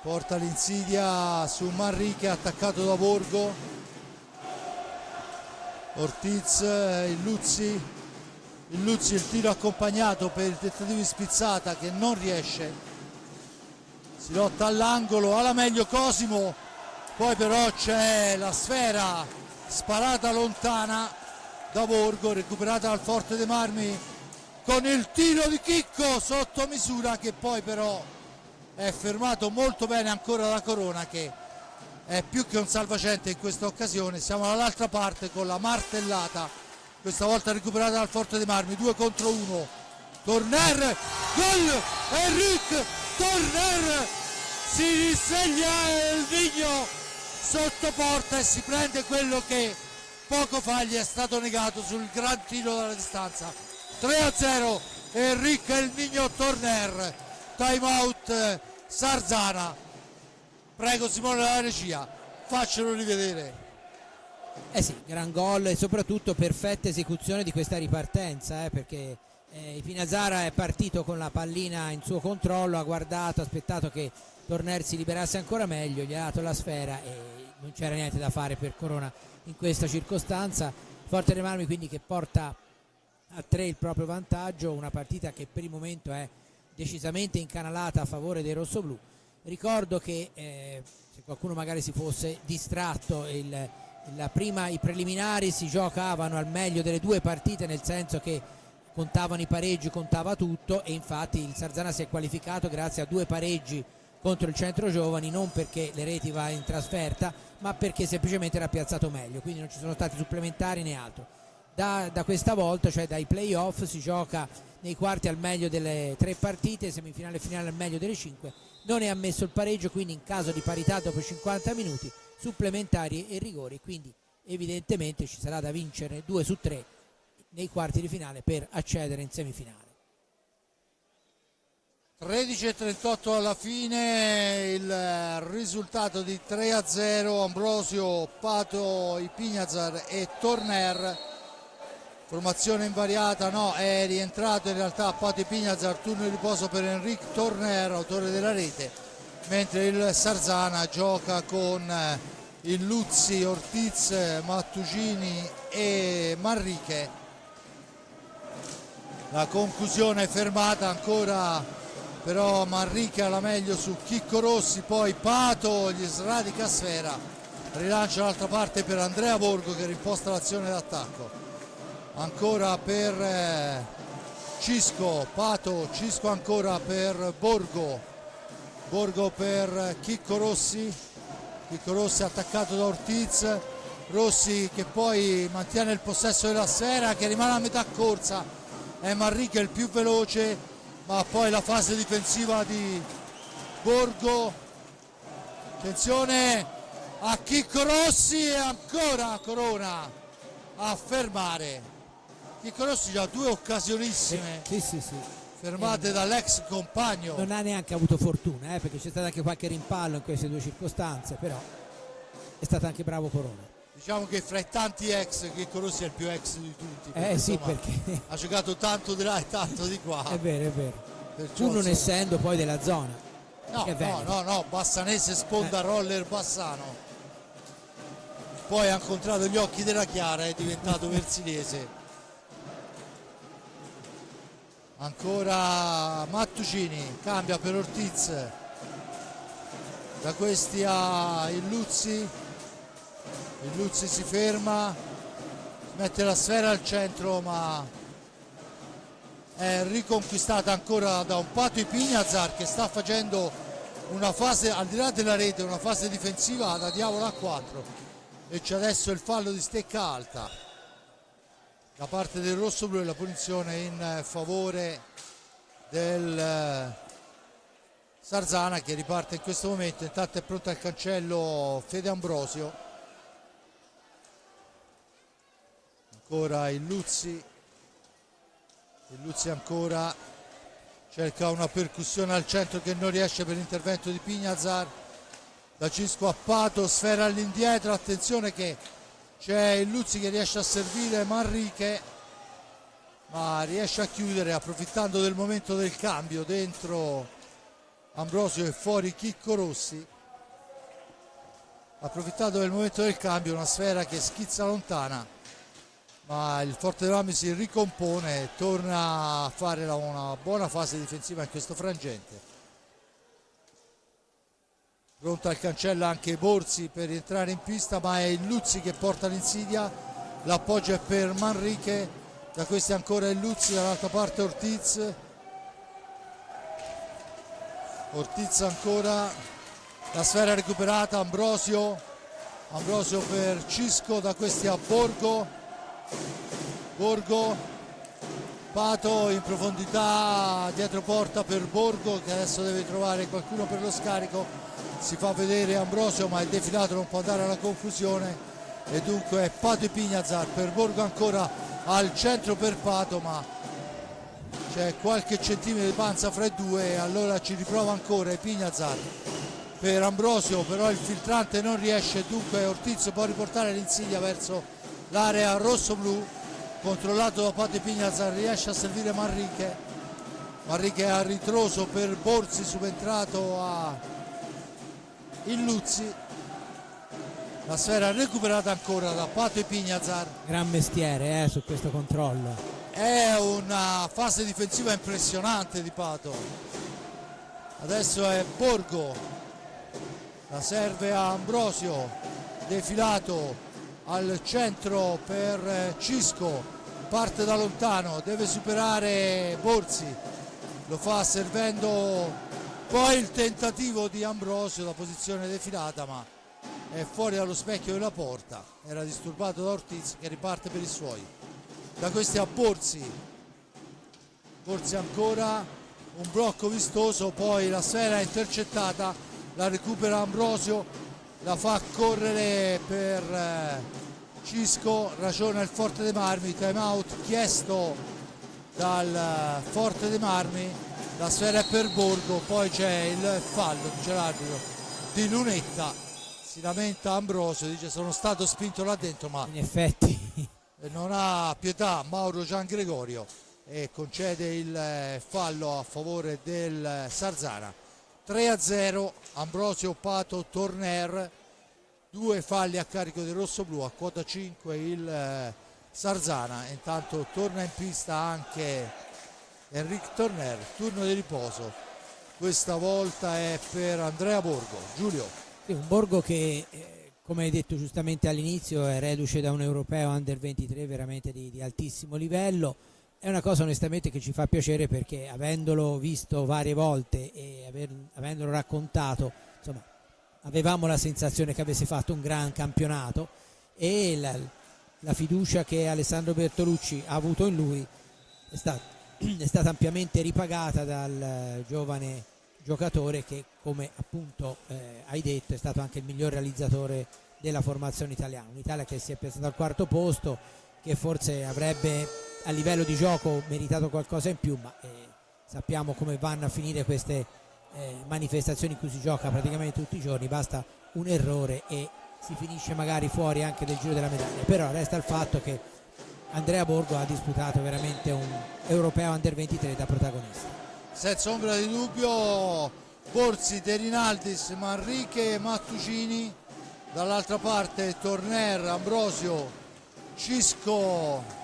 porta l'insidia su Manrique, attaccato da Borgo, Ortiz, Illuzzi, il tiro accompagnato per il tentativo di spizzata che non riesce, si lotta all'angolo, alla meglio Cosimo, poi però c'è la sfera sparata lontana da Borgo, recuperata dal Forte dei Marmi con il tiro di Chicco sotto misura, che poi però è fermato molto bene ancora da Corona, che è più che un salvagente in questa occasione. Siamo dall'altra parte con la martellata, questa volta recuperata dal Forte dei Marmi, 2 contro 1, Torner, gol, Enric Torner si risveglia il Vigno sotto porta e si prende quello che poco fa gli è stato negato sul gran tiro dalla distanza. 3-0 Enric El Niño Torner. Time out Sarzana. Prego Simone della regia, faccelo rivedere. Sì, gran gol e soprattutto perfetta esecuzione di questa ripartenza, perché Pinazzara è partito con la pallina in suo controllo, ha guardato, ha aspettato che Torner si liberasse ancora meglio, gli ha dato la sfera e non c'era niente da fare per Corona in questa circostanza. Forte dei Marmi quindi che porta a 3 il proprio vantaggio, una partita che per il momento è decisamente incanalata a favore dei rossoblù. Ricordo che se qualcuno magari si fosse distratto, i preliminari si giocavano al meglio delle 2 partite, nel senso che contavano i pareggi, contava tutto, e infatti il Sarzana si è qualificato grazie a 2 pareggi contro il Centro Giovani, non perché le reti va in trasferta, ma perché semplicemente era piazzato meglio, quindi non ci sono stati supplementari né altro. Da questa volta, cioè dai playoff, si gioca nei quarti al meglio delle 3 partite, semifinale e finale al meglio delle 5, non è ammesso il pareggio, quindi in caso di parità dopo 50 minuti supplementari e rigori, quindi evidentemente ci sarà da vincere 2 su 3 nei quarti di finale per accedere in semifinale. 13:38 alla fine, il risultato di 3-0, Ambrosio, Pato, Ipignazar e Torner, formazione invariata, no, è rientrato in realtà Pato Ipignazar, turno di riposo per Enric Torner, autore della rete, mentre il Sarzana gioca con Illuzzi, Ortiz, Mattugini e Manrique. La conclusione è fermata ancora, però Manrique alla meglio su Chicco Rossi, poi Pato gli sradica sfera, rilancia dall'altra parte per Andrea Borgo che rimposta l'azione d'attacco, ancora per Cisco, Pato, Cisco ancora per Borgo, Borgo per Chicco Rossi attaccato da Ortiz, Rossi che poi mantiene il possesso della sfera, che rimane a metà corsa, è Manrique il più veloce, ma poi la fase difensiva di Borgo, attenzione a Chicco Rossi e ancora Corona a fermare. Chicco Rossi ha 2 occasionissime Sì. fermate dall'ex compagno. Non ha neanche avuto fortuna, perché c'è stato anche qualche rimpallo in queste 2 circostanze, però è stato anche bravo Corona. Diciamo che fra i tanti ex Chicco Rossi è il più ex di tutti, Sì, insomma, perché ha giocato tanto di là e tanto di qua. è vero, Perciò, pur non insomma, essendo poi della zona. no, bassanese, sponda roller bassano, poi ha incontrato gli occhi della Chiara, è diventato versinese. Ancora Mattucini, cambia per Ortiz, da questi a Illuzzi si ferma, mette la sfera al centro, ma è riconquistata ancora da un Pato Ipignazar che sta facendo una fase, al di là della rete, una fase difensiva da diavolo a 4, e c'è adesso il fallo di stecca alta da parte del rossoblu e la punizione in favore del Sarzana, che riparte in questo momento. Intanto è pronto al cancello Fede Ambrosio, ancora Illuzzi ancora, cerca una percussione al centro che non riesce per l'intervento di Pignazar. Da Cisco a Pato, sfera all'indietro, attenzione che c'è il Luzzi che riesce a servire Manrique, ma riesce a chiudere approfittando del momento del cambio dentro Ambrosio e fuori Chicco Rossi. Approfittando del momento del cambio, una sfera che schizza lontana, ma il Forte dei Marmi si ricompone e torna a fare una buona fase difensiva in questo frangente. Pronto al cancello anche Borzi per entrare in pista, ma è il Luzzi che porta l'insidia. L'appoggio è per Manrique, da questi ancora il Luzzi, dall'altra parte Ortiz ancora, la sfera recuperata, Ambrosio per Cisco, da questi a Borgo, Pato in profondità dietro porta per Borgo che adesso deve trovare qualcuno per lo scarico. Si fa vedere Ambrosio, ma il defilato non può andare alla conclusione e dunque è Pato e Pignazar per Borgo, ancora al centro per Pato, ma c'è qualche centimetro di panza fra i due e allora ci riprova ancora Pignazar per Ambrosio, però il filtrante non riesce, dunque Ortiz può riportare l'insidia verso l'area rosso-blu, controllato da Pato e Pignazar, riesce a servire Manrique a ritroso per Borzi, subentrato a il Luzzi. La sfera recuperata ancora da Pato e Pignazar. Gran mestiere su questo controllo. È una fase difensiva impressionante di Pato. Adesso è Borgo, la serve a Ambrosio, defilato al centro per Cisco, parte da lontano, deve superare Borzi, lo fa servendo. Poi il tentativo di Ambrosio da posizione defilata, ma è fuori dallo specchio della porta, era disturbato da Ortiz che riparte per i suoi. Da questi a Borzi ancora, un blocco vistoso, poi la sfera è intercettata, la recupera Ambrosio, la fa correre per Cisco, ragiona il Forte dei Marmi, time out chiesto dal Forte dei Marmi. La sfera è per Borgo, poi c'è il fallo, dice l'arbitro, di Lunetta. Si lamenta Ambrosio, dice sono stato spinto là dentro, ma in effetti non ha pietà Mauro Gian Gregorio e concede il fallo a favore del Sarzana. 3-0, Ambrosio, Pato, Torner, 2 falli a carico del rossoblu, a quota 5 il Sarzana. Intanto torna in pista anche Enric Torner, turno di riposo, questa volta è per Andrea Borgo. Giulio. Sì, un Borgo che come hai detto giustamente all'inizio è reduce da un europeo under 23 veramente di altissimo livello. È una cosa onestamente che ci fa piacere perché avendolo visto varie volte e avendolo raccontato, insomma, avevamo la sensazione che avesse fatto un gran campionato e la fiducia che Alessandro Bertolucci ha avuto in lui è stata ampiamente ripagata dal giovane giocatore che, come appunto hai detto, è stato anche il miglior realizzatore della formazione italiana. Un'Italia che si è piazzata al 4° posto, che forse avrebbe a livello di gioco meritato qualcosa in più, ma sappiamo come vanno a finire queste manifestazioni in cui si gioca praticamente tutti i giorni, basta un errore e si finisce magari fuori anche del giro della medaglia. Però resta il fatto che Andrea Borgo ha disputato veramente un europeo under 23 da protagonista. Senza ombra di dubbio Borzi, De Rinaldis, Manrique e Mattucini, dall'altra parte Torner, Ambrosio, Cisco,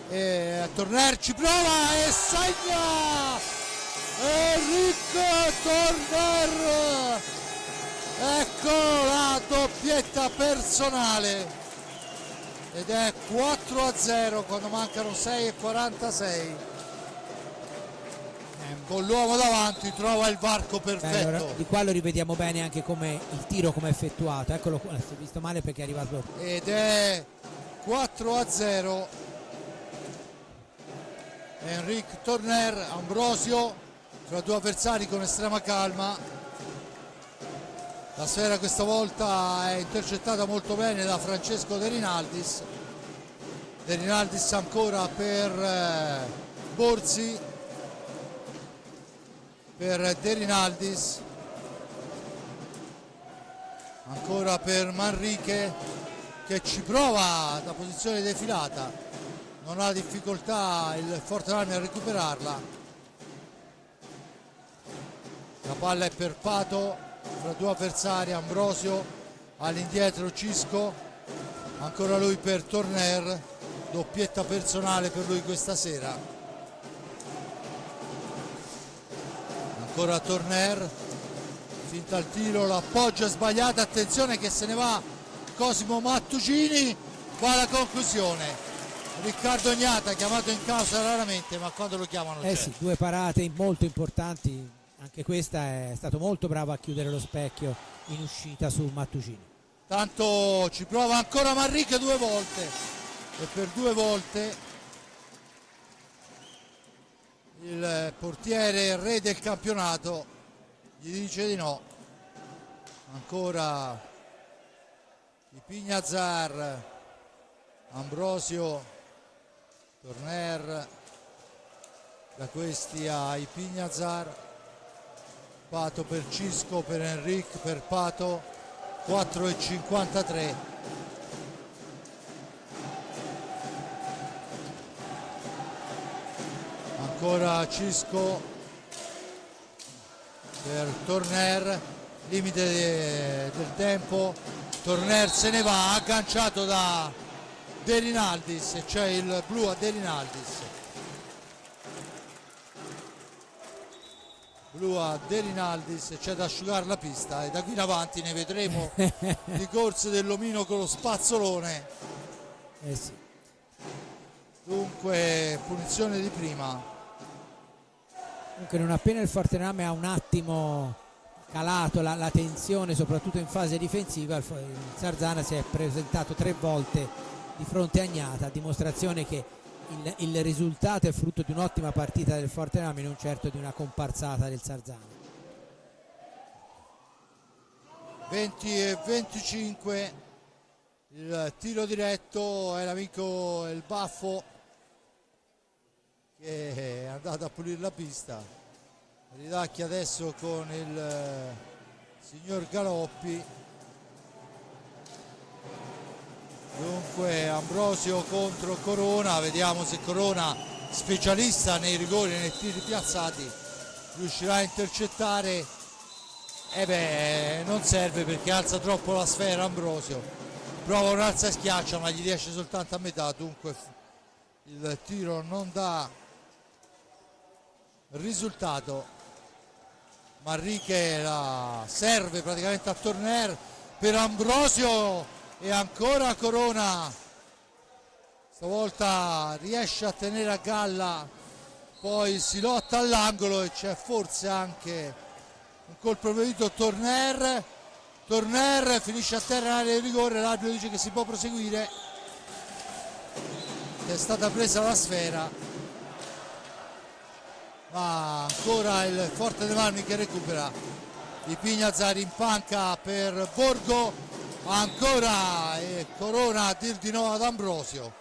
Torner ci prova e segna Enric Torner, ecco la doppietta personale ed è 4-0 quando mancano 6:46. Con l'uomo davanti trova il varco perfetto. Allora, di qua lo rivediamo bene anche come il tiro come effettuato, eccolo qua, si è visto male perché è arrivato ed è 4-0. Enric Torner, Ambrosio tra 2 avversari con estrema calma. La sfera questa volta è intercettata molto bene da Francesco De Rinaldis. De Rinaldis ancora per Borzi. per De Rinaldis, ancora per Manrique che ci prova da posizione defilata, non ha difficoltà il Forte Marmi a recuperarla. La palla è per Pato fra due avversari, Ambrosio all'indietro, Cisco, ancora lui per Torner, doppietta personale per lui questa sera. Ancora Torner, finta al tiro, l'appoggio è sbagliato, attenzione che se ne va Cosimo Mattucini, va alla conclusione. Riccardo Gnata chiamato in causa raramente, ma quando lo chiamano c'è. Sì, due parate molto importanti, anche questa è stato molto bravo a chiudere lo specchio in uscita su Mattucini. Tanto ci prova ancora Manrique due volte e per due volte il portiere re del campionato gli dice di no. Ancora Ipignazar, Ambrosio, Torner, da questi a Ipignazar, Pato per Cisco, per Enric, per Pato, 4,53. Ancora Cisco per Torner, limite del tempo, Torner se ne va, agganciato da De Rinaldis e c'è il blu a De Rinaldis. Blu a De Rinaldis, c'è da asciugare la pista e da qui in avanti ne vedremo di corse dell'omino con lo spazzolone. Sì. Dunque punizione di prima. Comunque non appena il Fortename ha un attimo calato la tensione, soprattutto in fase difensiva, il Sarzana si è presentato 3 volte di fronte a Gnata, a dimostrazione che il risultato è frutto di un'ottima partita del Fortename, non certo di una comparsata del Sarzana. 20-25, il tiro diretto è l'amico El Baffo che è andato a pulire la pista. Ridacchia adesso con il signor Galoppi. Dunque Ambrosio contro Corona, vediamo se Corona, specialista nei rigori e nei tiri piazzati, riuscirà a intercettare. Non serve perché alza troppo la sfera Ambrosio, prova un alza e schiaccia ma gli riesce soltanto a metà, dunque il tiro non dà risultato. Manrique la serve praticamente a Torner per Ambrosio e ancora Corona, stavolta riesce a tenere a galla, poi si lotta all'angolo e c'è forse anche un colpo prevedito. Torner finisce a terra in area di rigore, l'arbitro dice che si può proseguire, è stata presa la sfera, ma ancora il Forte dei Marmi che recupera. Ipignazar in panca per Borgo, ancora Corona a dir di no ad Ambrosio,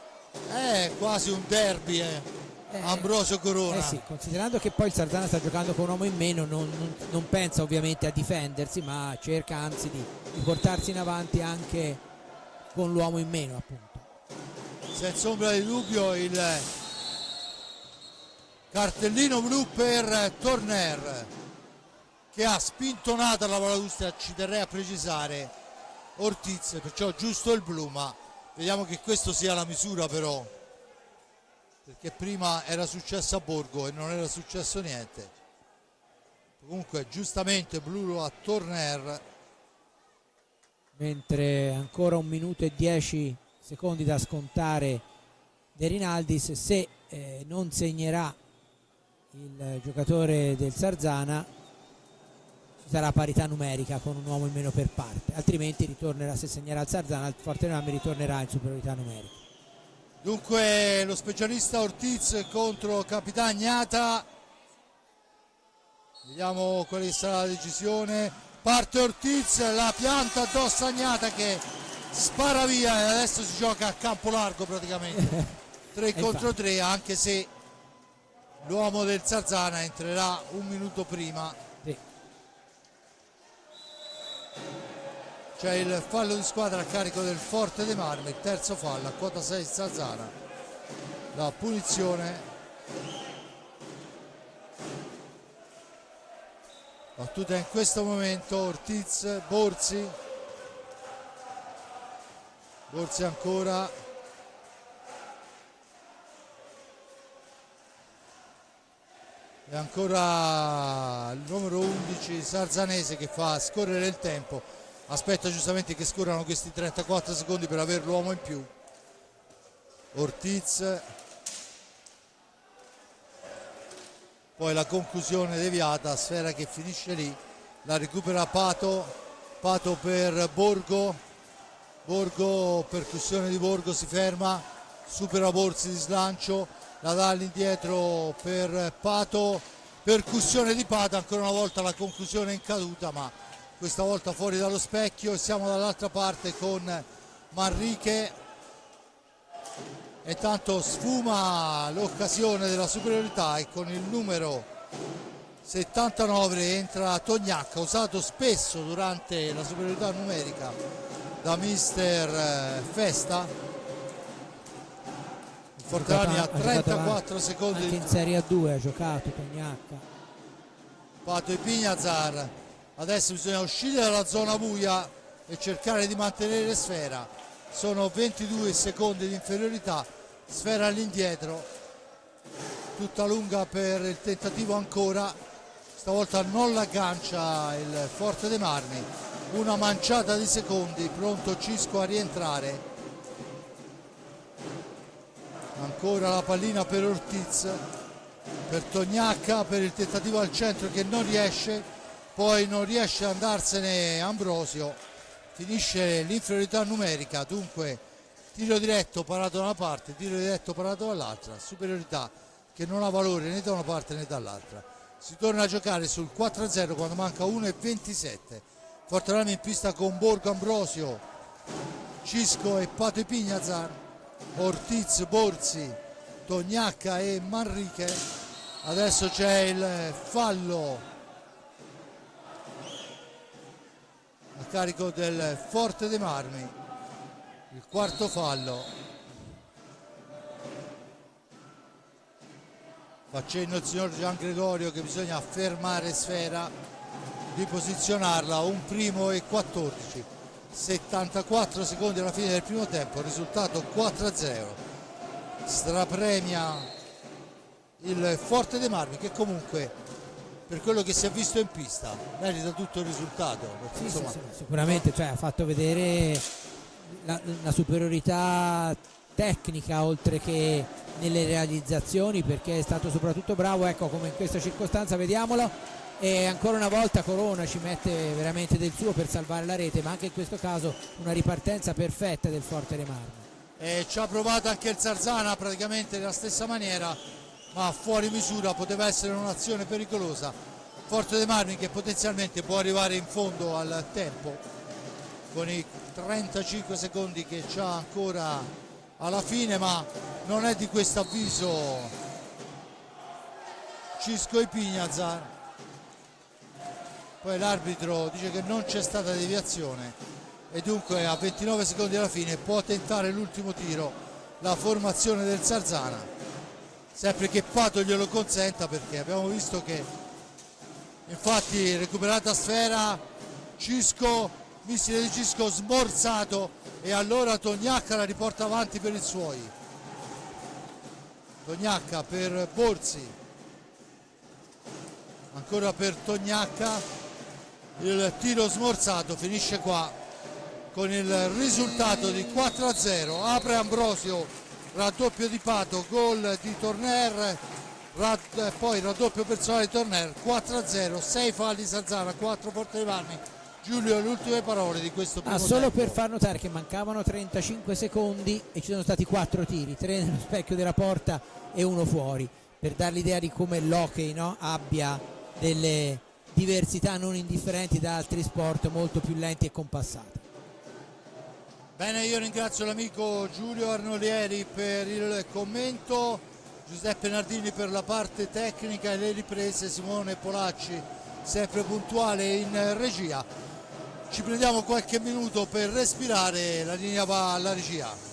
è quasi un derby Ambrosio Corona. Sì, considerando che poi il Sarzana sta giocando con un uomo in meno, non pensa ovviamente a difendersi, ma cerca anzi di portarsi in avanti anche con l'uomo in meno, appunto. Senza ombra di dubbio il cartellino blu per Torner, che ha spintonato la Valaustra, ci terrei a precisare, Ortiz, perciò giusto il blu, ma vediamo che questo sia la misura però, perché prima era successo a Borgo e non era successo niente. Comunque giustamente blu a Torner. Mentre ancora 1 minuto e 10 secondi da scontare De Rinaldis, se non segnerà il giocatore del Sarzana ci sarà parità numerica con un uomo in meno per parte, altrimenti ritornerà, se segnerà il Sarzana, il Fortename ritornerà in superiorità numerica. Dunque lo specialista Ortiz contro Capitan Gnata, vediamo quale sarà la decisione. Parte Ortiz, la pianta addosso a Gnata che spara via e adesso si gioca a campo largo praticamente 3 contro 3, anche se l'uomo del Sarzana entrerà un minuto prima. Sì. C'è il fallo di squadra a carico del Forte dei Marmi, terzo fallo a quota 6 Sarzana. La punizione, battuta in questo momento Ortiz, Borzi ancora, e ancora il numero 11 Sarzanese che fa scorrere il tempo, aspetta giustamente che scorrano questi 34 secondi per avere l'uomo in più. Ortiz, poi la conclusione deviata, sfera che finisce lì, la recupera Pato per Borgo, percussione di Borgo, si ferma, supera Borzi di slancio, la dà all'indietro per Pato, percussione di Pato, ancora una volta la conclusione in caduta, ma questa volta fuori dallo specchio, e siamo dall'altra parte con Manrique. E tanto sfuma l'occasione della superiorità e con il numero 79 entra Tognacca, usato spesso durante la superiorità numerica da mister Festa. Il Fortani ha 34 secondi. Anche in Serie A2 ha giocato Tognacca. Pato e Pignazar. Adesso bisogna uscire dalla zona buia e cercare di mantenere sfera. Sono 22 secondi di inferiorità, sfera all'indietro, tutta lunga per il tentativo ancora, stavolta non l'aggancia il Forte dei Marmi, una manciata di secondi, pronto Cisco a rientrare. Ancora la pallina per Ortiz, per Tognacca, per il tentativo al centro che non riesce, poi non riesce ad andarsene Ambrosio. Finisce l'inferiorità numerica, dunque tiro diretto parato da una parte, tiro diretto parato dall'altra, superiorità che non ha valore né da una parte né dall'altra. Si torna a giocare sul 4-0 quando manca 1:27. Forte in pista con Borgo, Ambrosio, Cisco e Pato e Pignazar, Ortiz, Borzi, Tognacca e Manrique. Adesso c'è il fallo a carico del Forte dei Marmi, il quarto fallo. Fa cenno il signor Gian Gregorio che bisogna fermare sfera, riposizionarla, un primo e 14, 74 secondi alla fine del primo tempo, risultato 4-0. Strapremia il Forte dei Marmi che comunque, per quello che si è visto in pista, merita tutto il risultato. Sì, sicuramente, cioè, ha fatto vedere la superiorità tecnica oltre che nelle realizzazioni, perché è stato soprattutto bravo, ecco, come in questa circostanza, vediamolo, e ancora una volta Corona ci mette veramente del suo per salvare la rete, ma anche in questo caso una ripartenza perfetta del Forte dei Marmi. E ci ha provato anche il Sarzana praticamente nella stessa maniera, ma fuori misura, poteva essere un'azione pericolosa. Forte dei Marmi che potenzialmente può arrivare in fondo al tempo con i 35 secondi che c'ha ancora alla fine, ma non è di questo avviso Cisco e Pignazar. Poi l'arbitro dice che non c'è stata deviazione e dunque a 29 secondi alla fine può tentare l'ultimo tiro la formazione del Sarzana, sempre che Pato glielo consenta, perché abbiamo visto che infatti recuperata sfera, Cisco, missile di Cisco smorzato, e allora Tognacca la riporta avanti per i suoi. Tognacca per Borzi, ancora per Tognacca, il tiro smorzato finisce qua con il risultato di 4-0. Apre Ambrosio, raddoppio di Pato, gol di Torner, poi raddoppio personale di Torner, 4-0, 6 falli Sarzana, 4 Forte dei Marmi. Giulio, le ultime parole di questo primo solo tempo. per far notare che mancavano 35 secondi e ci sono stati 4 tiri, 3 nello specchio della porta e 1 fuori, per dar l'idea di come l'hockey, no, abbia delle diversità non indifferenti da altri sport molto più lenti e compassati. Bene, io ringrazio l'amico Giulio Arnolieri per il commento. Giuseppe Nardini per la parte tecnica e le riprese, Simone Polacci sempre puntuale in regia. Ci prendiamo qualche minuto per respirare, la linea va alla regia.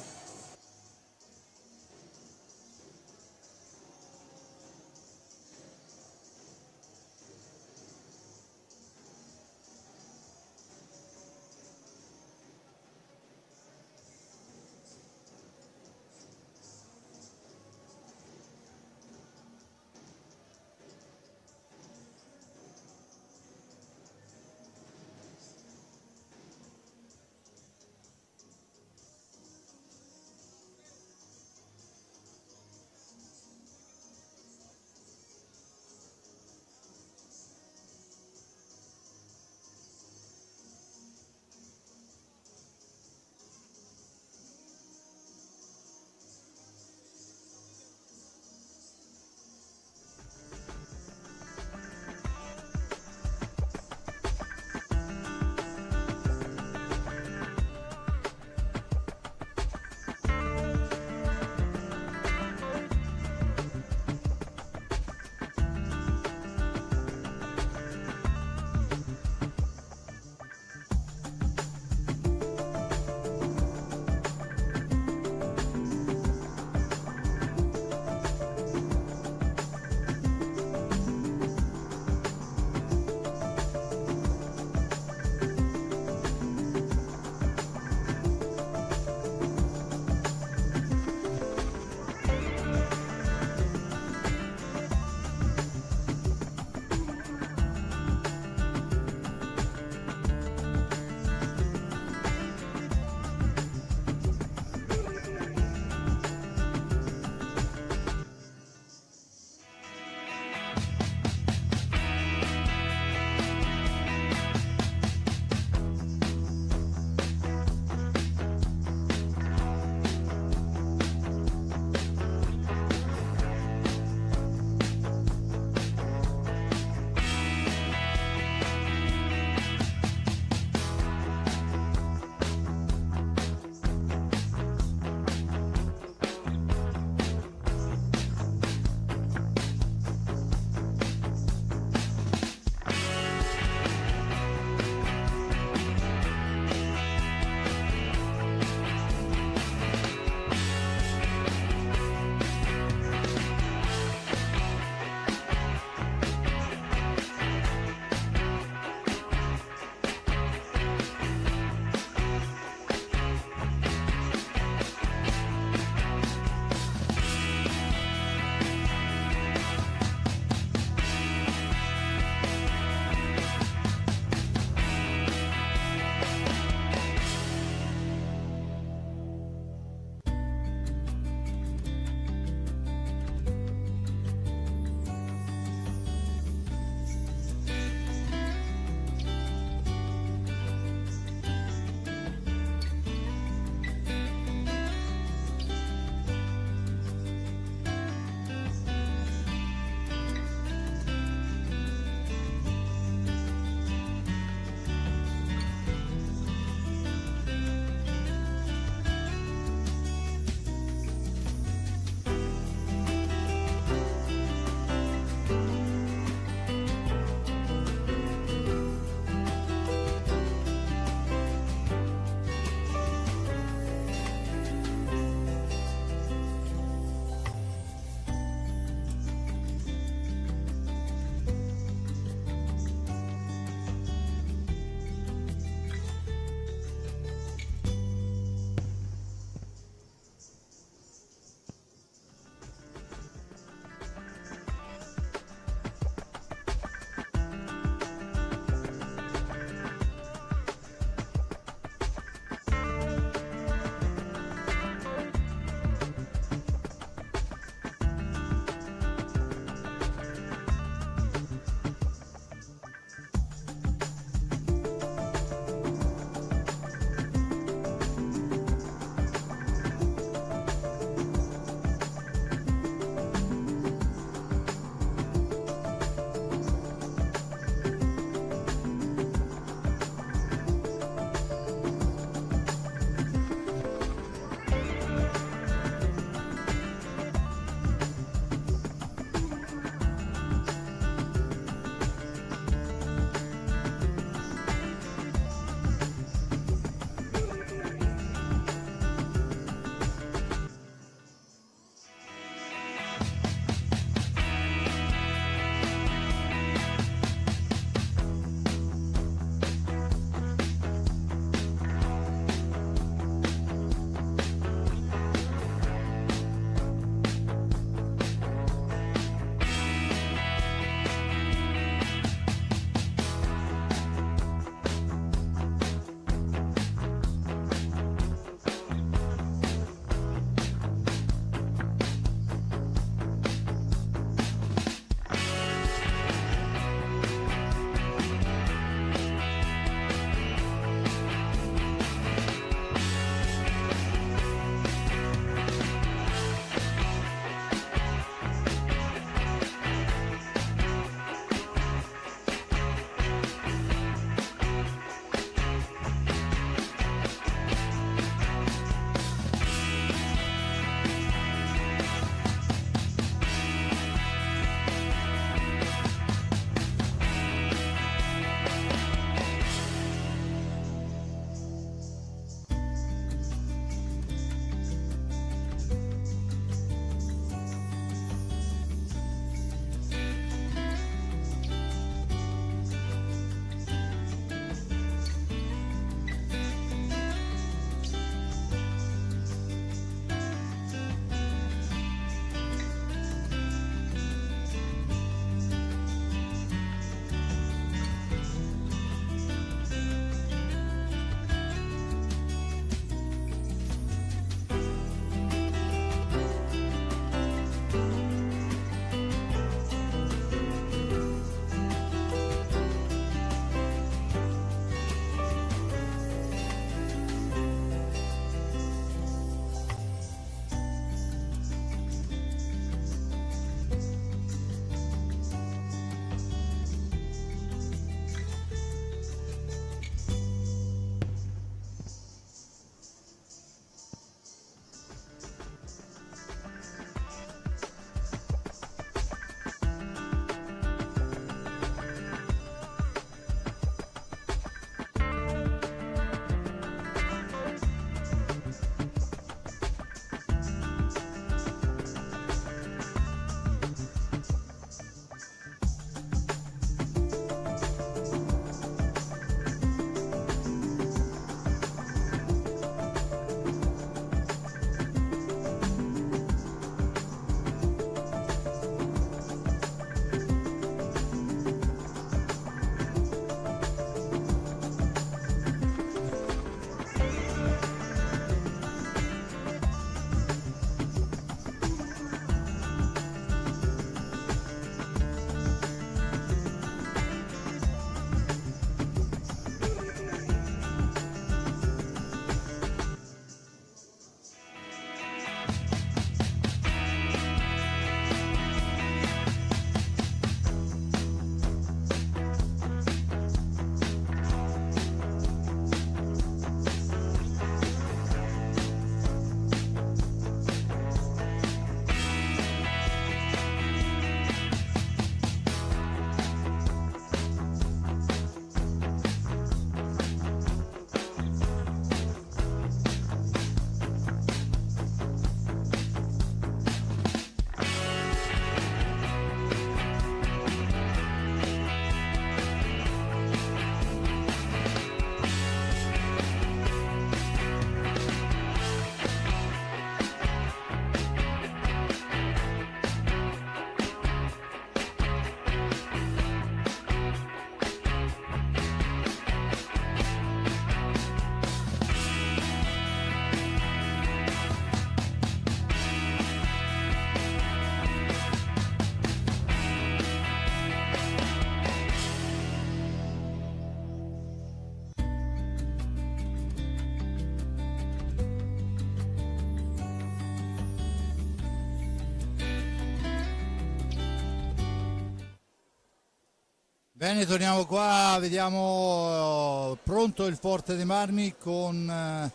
Bene, torniamo qua, vediamo pronto il Forte dei Marmi con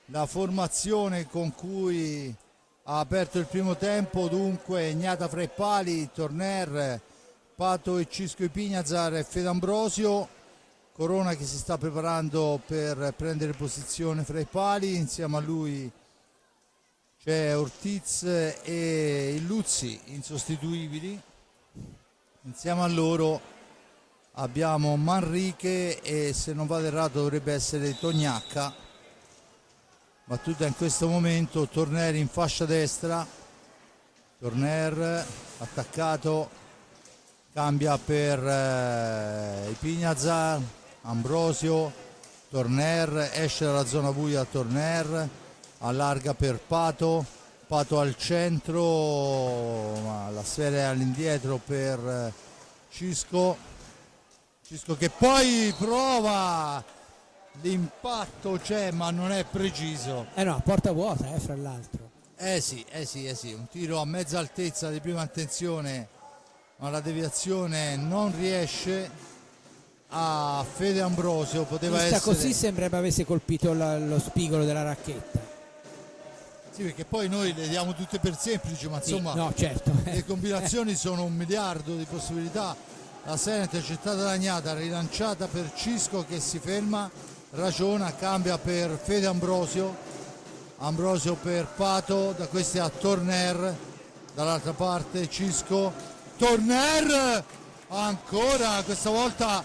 la formazione con cui ha aperto il primo tempo, dunque Ignata fra i pali, Torner, Pato e Cisco Ipignazar e Fedambrosio, Corona che si sta preparando per prendere posizione fra i pali, insieme a lui c'è Ortiz e Illuzzi insostituibili, insieme a loro abbiamo Manrique e, se non vado errato, dovrebbe essere Tognacca. Battuta in questo momento, Torner in fascia destra, Torner attaccato, cambia per Ipignazar, Ambrosio, Torner, esce dalla zona buia Torner, allarga per Pato, Pato al centro, ma la sfera è all'indietro per Cisco, Cisco che poi prova, l'impatto c'è ma non è preciso. No, porta vuota fra l'altro. Sì, un tiro a mezza altezza di prima intenzione, ma la deviazione non riesce. A Fede Ambrosio poteva Vista essere così sembrerebbe avesse colpito lo spigolo della racchetta. Sì, perché poi noi le diamo tutte per semplici, ma insomma no, certo. Le combinazioni sono 1 miliardo di possibilità. La serie intercettata da Ignata, rilanciata per Cisco che si ferma, ragiona, cambia per Fede Ambrosio, Ambrosio per Pato, da questi a Torner, dall'altra parte Cisco, Torner ancora, questa volta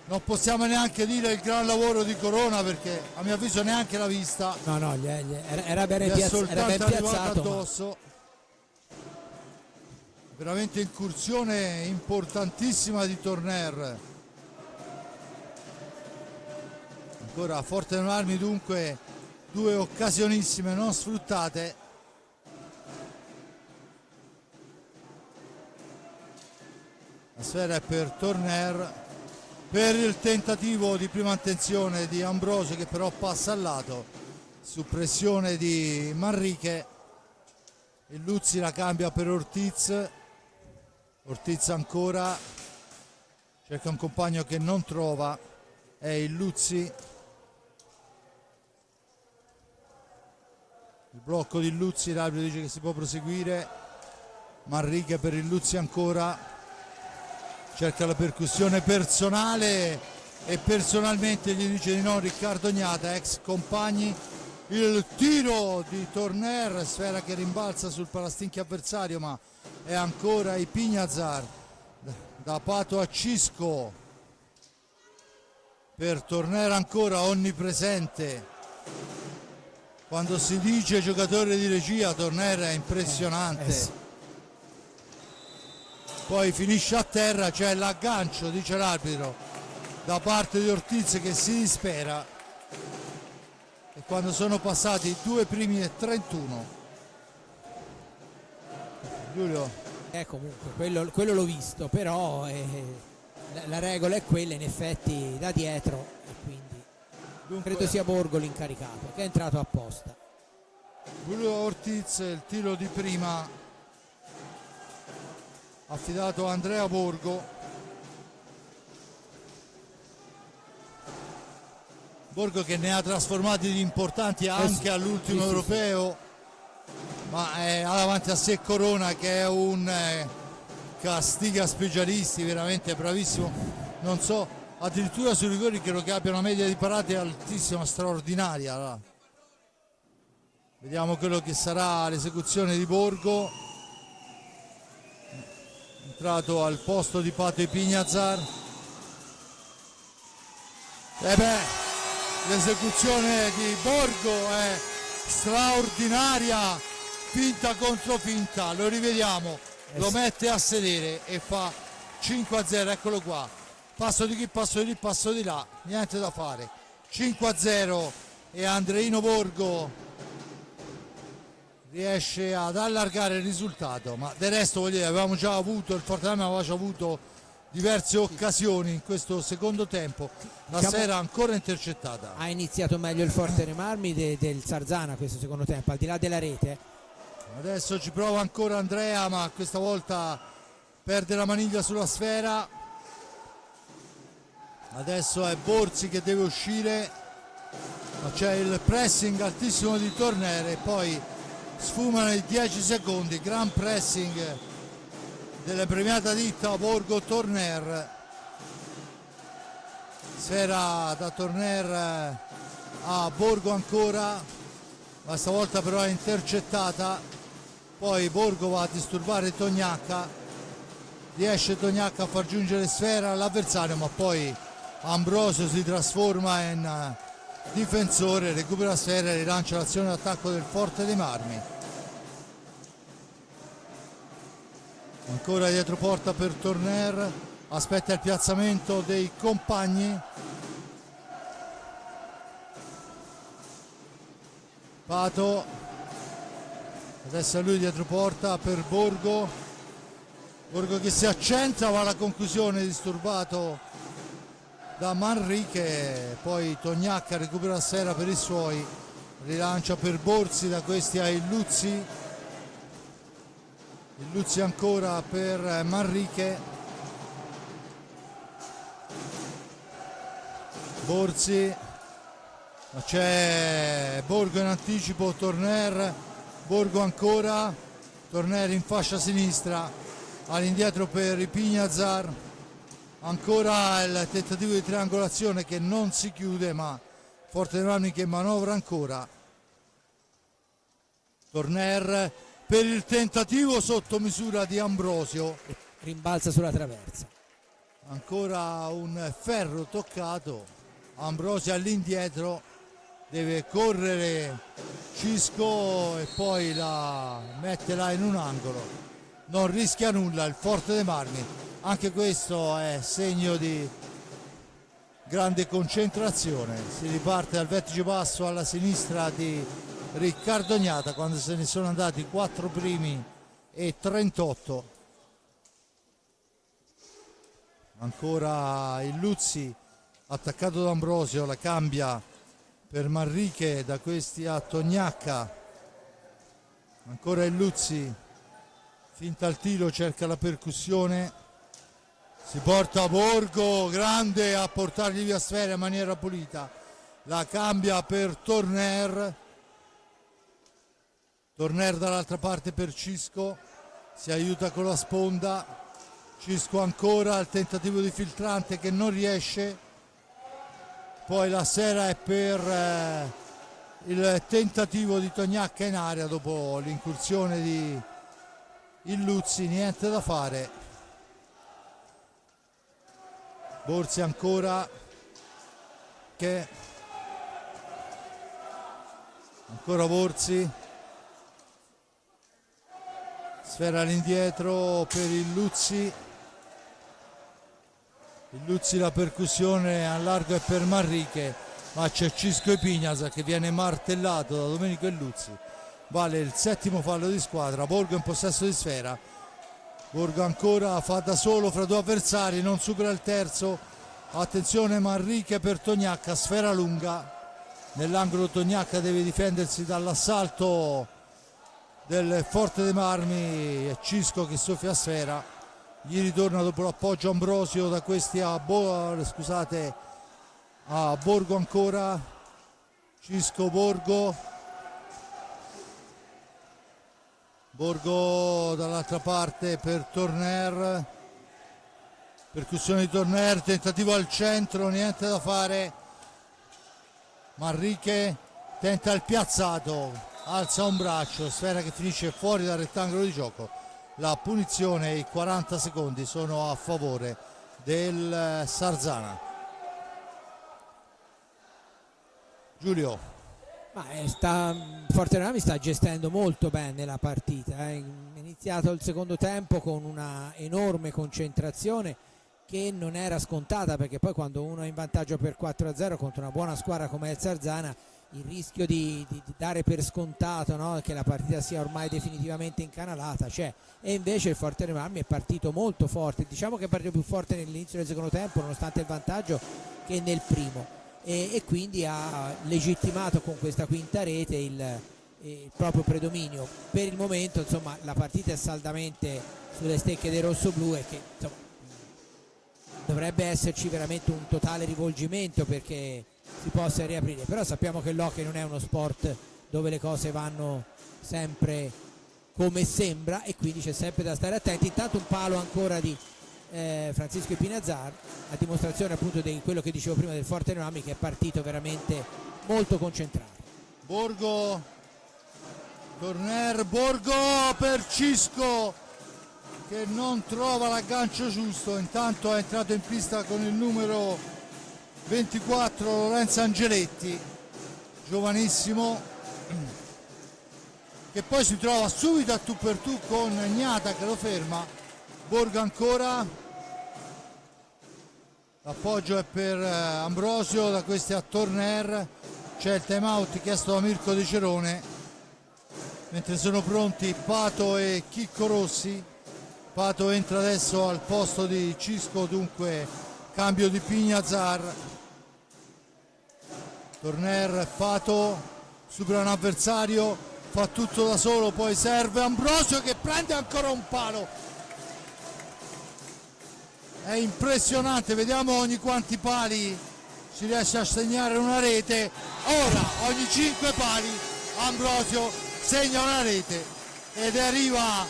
non possiamo neanche dire il gran lavoro di Corona, perché a mio avviso neanche l'ha vista. No, era ben piazzato. Addosso. Veramente incursione importantissima di Torner. Ancora Forte dei Marmi, dunque 2 occasionissime non sfruttate. La sfera è per Torner, per il tentativo di prima intenzione di Ambrosio che però passa al lato su pressione di Manrique. Il Luzzi la cambia per Ortiz, Ortiz ancora cerca un compagno che non trova, è il Luzzi, il blocco di Luzzi, l'arbitro dice che si può proseguire, Manrique per il Luzzi ancora, cerca la percussione personale e personalmente gli dice di no Riccardo Ignata, ex compagni. Il tiro di Torner, sfera che rimbalza sul palastinchi avversario, ma è ancora Ipignazar, da Pato a Cisco per Torner ancora onnipresente. Quando si dice giocatore di regia, Torner è impressionante. Sì. Poi finisce a terra, c'è l'aggancio, dice l'arbitro, da parte di Ortiz che si dispera. E quando sono passati i 2 primi e 31, Giulio, Comunque quello l'ho visto, però la regola è quella, in effetti, da dietro, e quindi dunque, credo sia Borgo l'incaricato, che è entrato apposta. Giulio Ortiz, il tiro di prima affidato a Andrea Borgo. Borgo che ne ha trasformati di importanti anche all'ultimo europeo, ma ha davanti a sé Corona che è un castiga specialisti, veramente bravissimo. Non so, addirittura sui rigori credo che abbia una media di parate altissima, straordinaria. Allora, vediamo quello che sarà l'esecuzione di Borgo, entrato al posto di Pato Ipignazar. L'esecuzione di Borgo è straordinaria, finta contro finta, lo rivediamo, lo mette a sedere e fa 5-0, eccolo qua, passo di qui, passo di lì, passo di là, niente da fare, 5-0 e Andreino Borgo riesce ad allargare il risultato, ma del resto voglio dire, avevamo già avuto, il Forte Marmi aveva già avuto diverse occasioni in questo secondo tempo, la sera ancora intercettata. Ha iniziato meglio il Forte dei Marmi del Sarzana questo secondo tempo, al di là della rete. Adesso ci prova ancora Andrea, ma questa volta perde la maniglia sulla sfera. Adesso è Borzi che deve uscire, ma c'è il pressing altissimo di Torner e poi sfumano i 10 secondi, gran pressing della premiata ditta Borgo Torner. Sfera da Torner a Borgo ancora, ma stavolta però è intercettata. Poi Borgo va a disturbare Tognacca, riesce Tognacca a far giungere sfera all'avversario, ma poi Ambrosio si trasforma in difensore, recupera sfera e rilancia l'azione d'attacco del Forte dei Marmi. Ancora dietro porta per Torner, aspetta il piazzamento dei compagni. Pato, adesso è lui dietro porta per Borgo, Borgo che si accentra, va alla conclusione, disturbato da Manrique, poi Tognacca recupera la sfera per i suoi, rilancia per Borzi, da questi a Illuzzi, Illuzzi ancora per Manrique, Borzi, ma c'è Borgo in anticipo, Torner, Borgo ancora, Torner in fascia sinistra, all'indietro per Ipignazar, ancora il tentativo di triangolazione che non si chiude, ma Forte dei Marmi che manovra ancora. Torner per il tentativo sotto misura di Ambrosio, Rimbalza sulla traversa. ancora un ferro toccato, Ambrosio all'indietro, deve correre Cisco e poi la mette là in un angolo, non rischia nulla il Forte dei Marmi. Anche questo è segno di grande concentrazione. Si riparte dal vertice basso alla sinistra di Riccardo Gnata quando se ne sono andati 4 primi e 38. Ancora Illuzzi attaccato da Ambrosio, la cambia per Manrique, da questi a Tognacca, ancora Illuzzi, finta al tiro, cerca la percussione, si porta a Borgo, grande a portargli via sfera in maniera pulita, la cambia per Torner, Torner dall'altra parte per Cisco, si aiuta con la sponda, Cisco ancora, il tentativo di filtrante che non riesce, poi la sera è per il tentativo di Tognacca in area dopo l'incursione di Illuzzi, niente da fare. Borzi ancora, che ancora Borzi, sfera all'indietro per Illuzzi, Illuzzi la percussione a largo è per Manrique, ma c'è Cisco Ipignasa che viene martellato da Domenico Illuzzi, vale il 7° fallo di squadra. Borgo in possesso di sfera, Borgo ancora fa da solo fra 2 avversari, non supera il terzo, attenzione Manrique per Tognacca, sfera lunga, nell'angolo Tognacca deve difendersi dall'assalto del Forte dei Marmi, e Cisco che soffia a sfera, gli ritorna dopo l'appoggio Ambrosio, da questi a Borgo ancora, Cisco Borgo, Borgo dall'altra parte per Torner, percussione di Torner, tentativo al centro, niente da fare, Manrique tenta il piazzato, alza un braccio, sfera che finisce fuori dal rettangolo di gioco. La punizione e i 40 secondi sono a favore del Sarzana. Giulio. Forte dei Marmi sta gestendo molto bene la partita. È iniziato il secondo tempo con una enorme concentrazione che non era scontata, perché poi quando uno è in vantaggio per 4-0 contro una buona squadra come il Sarzana, il rischio di dare per scontato, no, che la partita sia ormai definitivamente incanalata c'è, e invece il Forte dei Marmi è partito molto forte, diciamo che è partito più forte nell'inizio del secondo tempo nonostante il vantaggio che nel primo, e quindi ha legittimato con questa quinta rete il proprio predominio. Per il momento insomma la partita è saldamente sulle stecche dei rossoblù, e che insomma dovrebbe esserci veramente un totale rivolgimento perché si possa riaprire, però sappiamo che l'hockey non è uno sport dove le cose vanno sempre come sembra e quindi c'è sempre da stare attenti. Intanto un palo ancora di Francisco Epinazar, a dimostrazione appunto di quello che dicevo prima del Forte Marmi, che è partito veramente molto concentrato. Borgo, Torner, Borgo per Cisco che non trova l'aggancio giusto, intanto è entrato in pista con il numero 24 Lorenzo Angeletti, giovanissimo, che poi si trova subito a tu per tu con Gnata che lo ferma. Borgo ancora, l'appoggio è per Ambrosio, da questi a Torner, c'è il time out chiesto da Mirko De Cerone, mentre sono pronti Pato e Chicco Rossi. Pato entra adesso al posto di Cisco, dunque cambio di Pignazar. Torner, Pato supera un avversario, fa tutto da solo, poi serve Ambrosio che prende ancora un palo. È impressionante, vediamo ogni quanti pali si riesce a segnare una rete. Ora ogni 5 pali Ambrosio segna una rete ed arriva,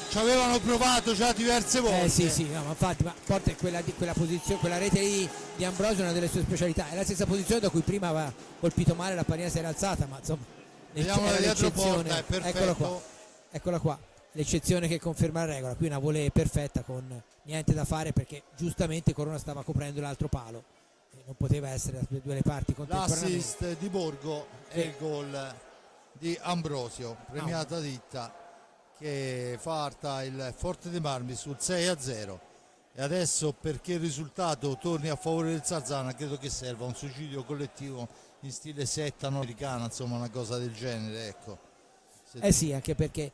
ci avevano provato già diverse volte. Sì, no, ma infatti, ma forte quella posizione, quella rete lì di Ambrosio è una delle sue specialità, è la stessa posizione da cui prima aveva colpito male, la pallina si era alzata, ma insomma vediamo da dietro porta, è perfetto. Eccola qua, l'eccezione che conferma la regola, qui una volée perfetta con niente da fare perché giustamente Corona stava coprendo l'altro palo e non poteva essere da due le parti contemporaneamente. L'assist di Borgo e il gol di Ambrosio, premiata ditta, che farta il Forte dei Marmi sul 6-0. E adesso, perché il risultato torni a favore del Sarzana, credo che serva un suicidio collettivo in stile setta americana, insomma una cosa del genere, ecco. Sì, anche perché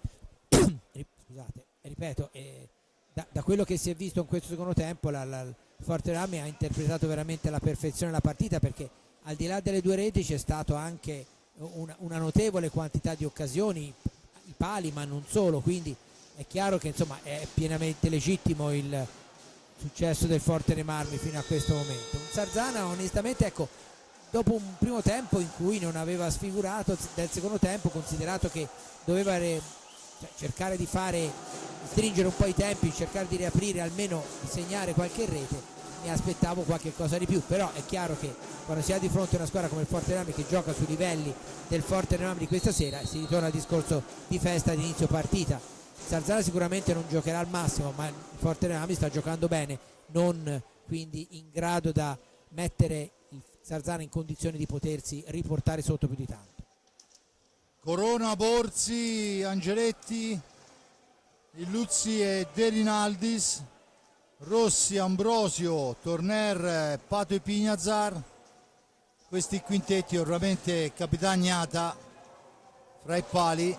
scusate, ripeto, da quello che si è visto in questo secondo tempo il Forte Marmi ha interpretato veramente alla perfezione la partita, perché al di là delle due reti c'è stato anche una notevole quantità di occasioni, i pali ma non solo, quindi è chiaro che insomma è pienamente legittimo il successo del Forte dei Marmi fino a questo momento. Un Sarzana onestamente, ecco, dopo un primo tempo in cui non aveva sfigurato, del secondo tempo, considerato che doveva cercare di stringere un po' i tempi, cercare di riaprire, almeno di segnare qualche rete, mi aspettavo qualche cosa di più, però è chiaro che quando si ha di fronte una squadra come il Forte Marmi che gioca sui livelli del Forte Marmi di questa sera, si ritorna al discorso di festa di inizio partita. Sarzana sicuramente non giocherà al massimo, ma il Forte Marmi sta giocando bene, non quindi in grado da mettere il Sarzana in condizione di potersi riportare sotto più di tanto. Corona, Borzi, Angeletti, Illuzzi e De Rinaldis, Rossi, Ambrosio, Torner, Pato e Pignazar. Questi quintetti ovviamente capitagnata fra i pali.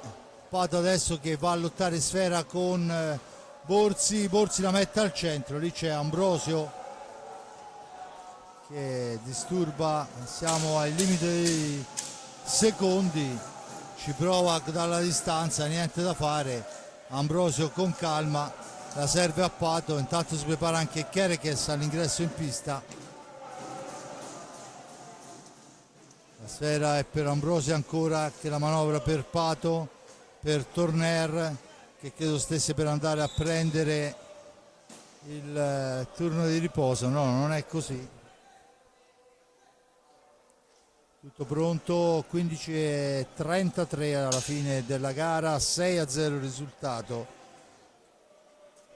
Pato adesso che va a lottare sfera con Borzi la mette al centro, lì c'è Ambrosio che disturba, siamo al limite dei secondi, ci prova dalla distanza, niente da fare. Ambrosio con calma la serve a Pato, intanto si prepara anche Kerekes all'ingresso in pista. La sfera è per Ambrosio ancora, che la manovra per Pato, per Torner che credo stesse per andare a prendere il turno di riposo. No, non è così. Tutto pronto, 15:33 alla fine della gara, 6-0 il risultato.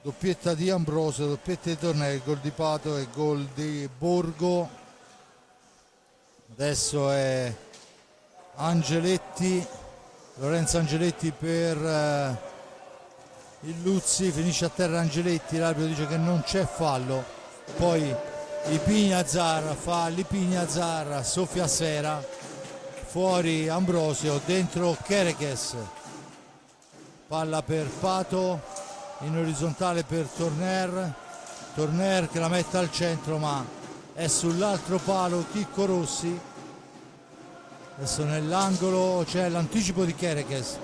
Doppietta di Ambrosio, doppietta di Tornelli, gol di Pato e gol di Borgo. Adesso è Angeletti, Lorenzo Angeletti per Illuzzi, finisce a terra Angeletti, l'arbitro dice che non c'è fallo, poi Pignazar fa l'Ipignazar, soffia a sera, fuori Ambrosio, dentro Kerekes, palla per Pato, in orizzontale per Torner che la mette al centro ma è sull'altro palo Chicco Rossi. Adesso nell'angolo c'è l'anticipo di Kerekes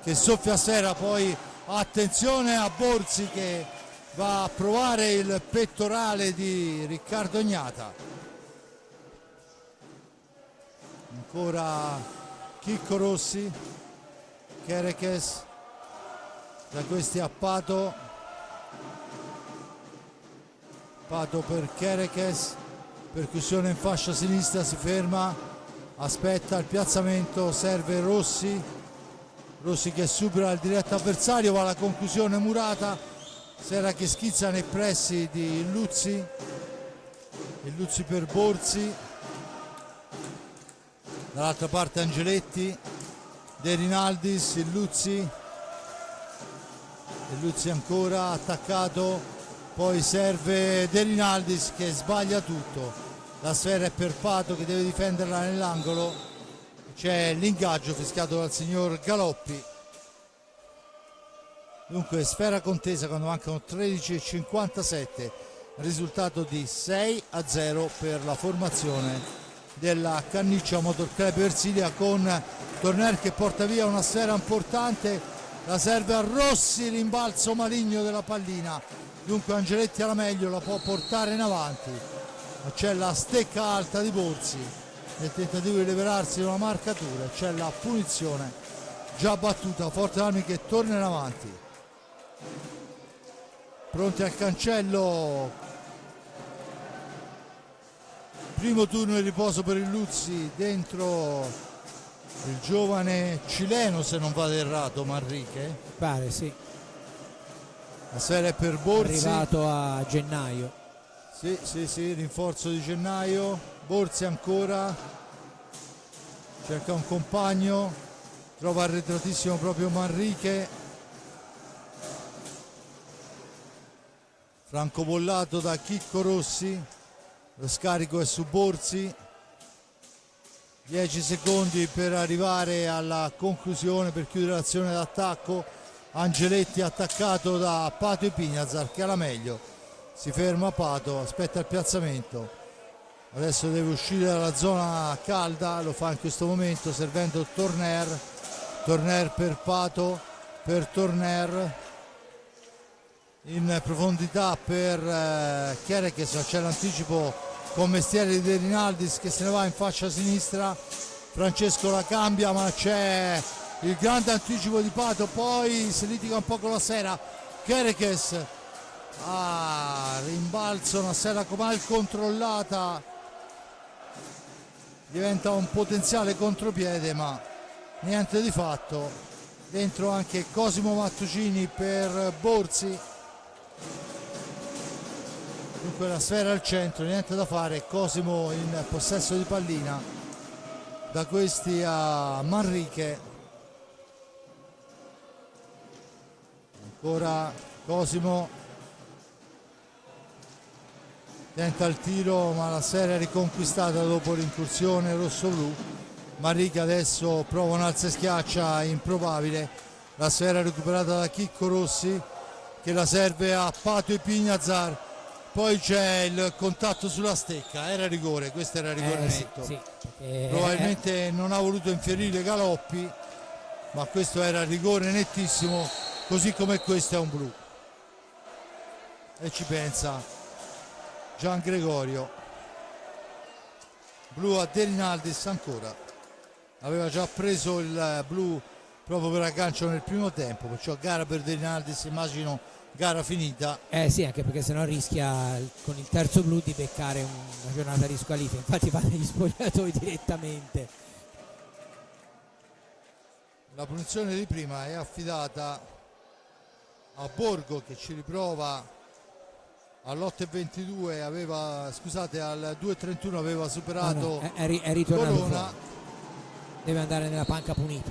che soffia a sera, poi attenzione a Borzi che va a provare il pettorale di Riccardo Gnata. Ancora Chicco Rossi, Kerekes, da questi a Pato, Pato per Kerekes, percussione in fascia sinistra, si ferma, aspetta il piazzamento, serve Rossi, Rossi che supera il diretto avversario, va alla conclusione Murata, Serra che schizza nei pressi di Illuzzi, Illuzzi per Borzi, dall'altra parte Angeletti, De Rinaldis, Illuzzi ancora attaccato, poi serve De Rinaldis che sbaglia tutto, la sfera è per Pato che deve difenderla nell'angolo, c'è l'ingaggio fischiato dal signor Galoppi. Dunque sfera contesa quando mancano 13:57, risultato di 6-0 per la formazione della Canniccia Motor Club Versilia, con Torner che porta via una sfera importante, la serve a Rossi, rimbalzo maligno della pallina, dunque Angeletti alla meglio, la può portare in avanti, ma c'è la stecca alta di Borzi nel tentativo di liberarsi da una marcatura, c'è la punizione già battuta, Forte Armi che torna in avanti. Pronti al cancello, primo turno di riposo per Illuzzi, dentro il giovane cileno, se non vado errato, Manrique. Pare sì, La sfera è per Borzi. arrivato a gennaio. Sì, rinforzo di gennaio. Borzi ancora, cerca un compagno, trova arretratissimo proprio Manrique. Francobollato da Chicco Rossi, lo scarico è su Borzi, 10 secondi per arrivare alla conclusione, per chiudere l'azione d'attacco. Angeletti attaccato da Pato e Pignazar che alla meglio, si ferma Pato, aspetta il piazzamento, adesso deve uscire dalla zona calda, lo fa in questo momento servendo Torner per Pato, per Torner in profondità per Kerekes, c'è l'anticipo con Mestiere di De Rinaldis che se ne va in fascia sinistra, Francesco la cambia ma c'è il grande anticipo di Pato, poi si litiga un po' con la Sera, Kerekes, rimbalzo, una Sera mal controllata, diventa un potenziale contropiede ma niente di fatto, dentro anche Cosimo Mattucini per Borzi. Dunque la sfera al centro, niente da fare, Cosimo in possesso di pallina, da questi a Manrique, ancora Cosimo, tenta il tiro ma la sfera è riconquistata dopo l'incursione rosso-blu. Manrique adesso prova un alza e schiaccia improbabile, la sfera recuperata da Chicco Rossi che la serve a Pato e Pignazar, poi c'è il contatto sulla stecca, era rigore, questo era rigore netto. Sì, probabilmente non ha voluto infierire Galoppi, ma questo era rigore nettissimo, così come questo è un blu, e ci pensa Gian Gregorio. Blu a De Rinaldis ancora, aveva già preso il blu proprio per aggancio nel primo tempo, perciò gara per De Rinaldis, immagino gara finita. Sì, anche perché sennò rischia con il terzo blu di beccare una giornata di squalifica, infatti va negli spogliatoi direttamente. La punizione di prima è affidata a Borgo che ci riprova all'8:22, al 2:31 aveva superato È ritornato Corona. fuori. Deve andare nella panca punita.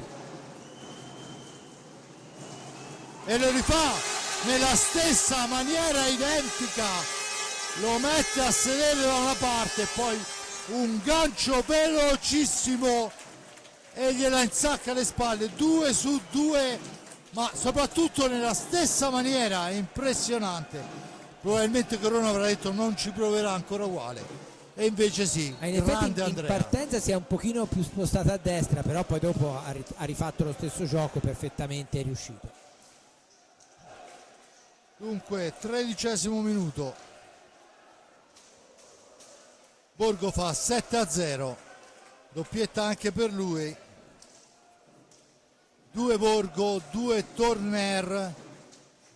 E lo rifà nella stessa maniera identica, lo mette a sedere da una parte, poi un gancio velocissimo e gliela insacca alle spalle, 2 su 2, ma soprattutto nella stessa maniera, è impressionante. Probabilmente Corona avrà detto non ci proverà ancora uguale, e invece sì, In grande effetti in Andrea. partenza si è un pochino più spostata a destra, però poi dopo ha rifatto lo stesso gioco, perfettamente riuscito. Dunque 13° minuto, Borgo fa 7-0, doppietta anche per lui, 2 Borgo, 2 Torner,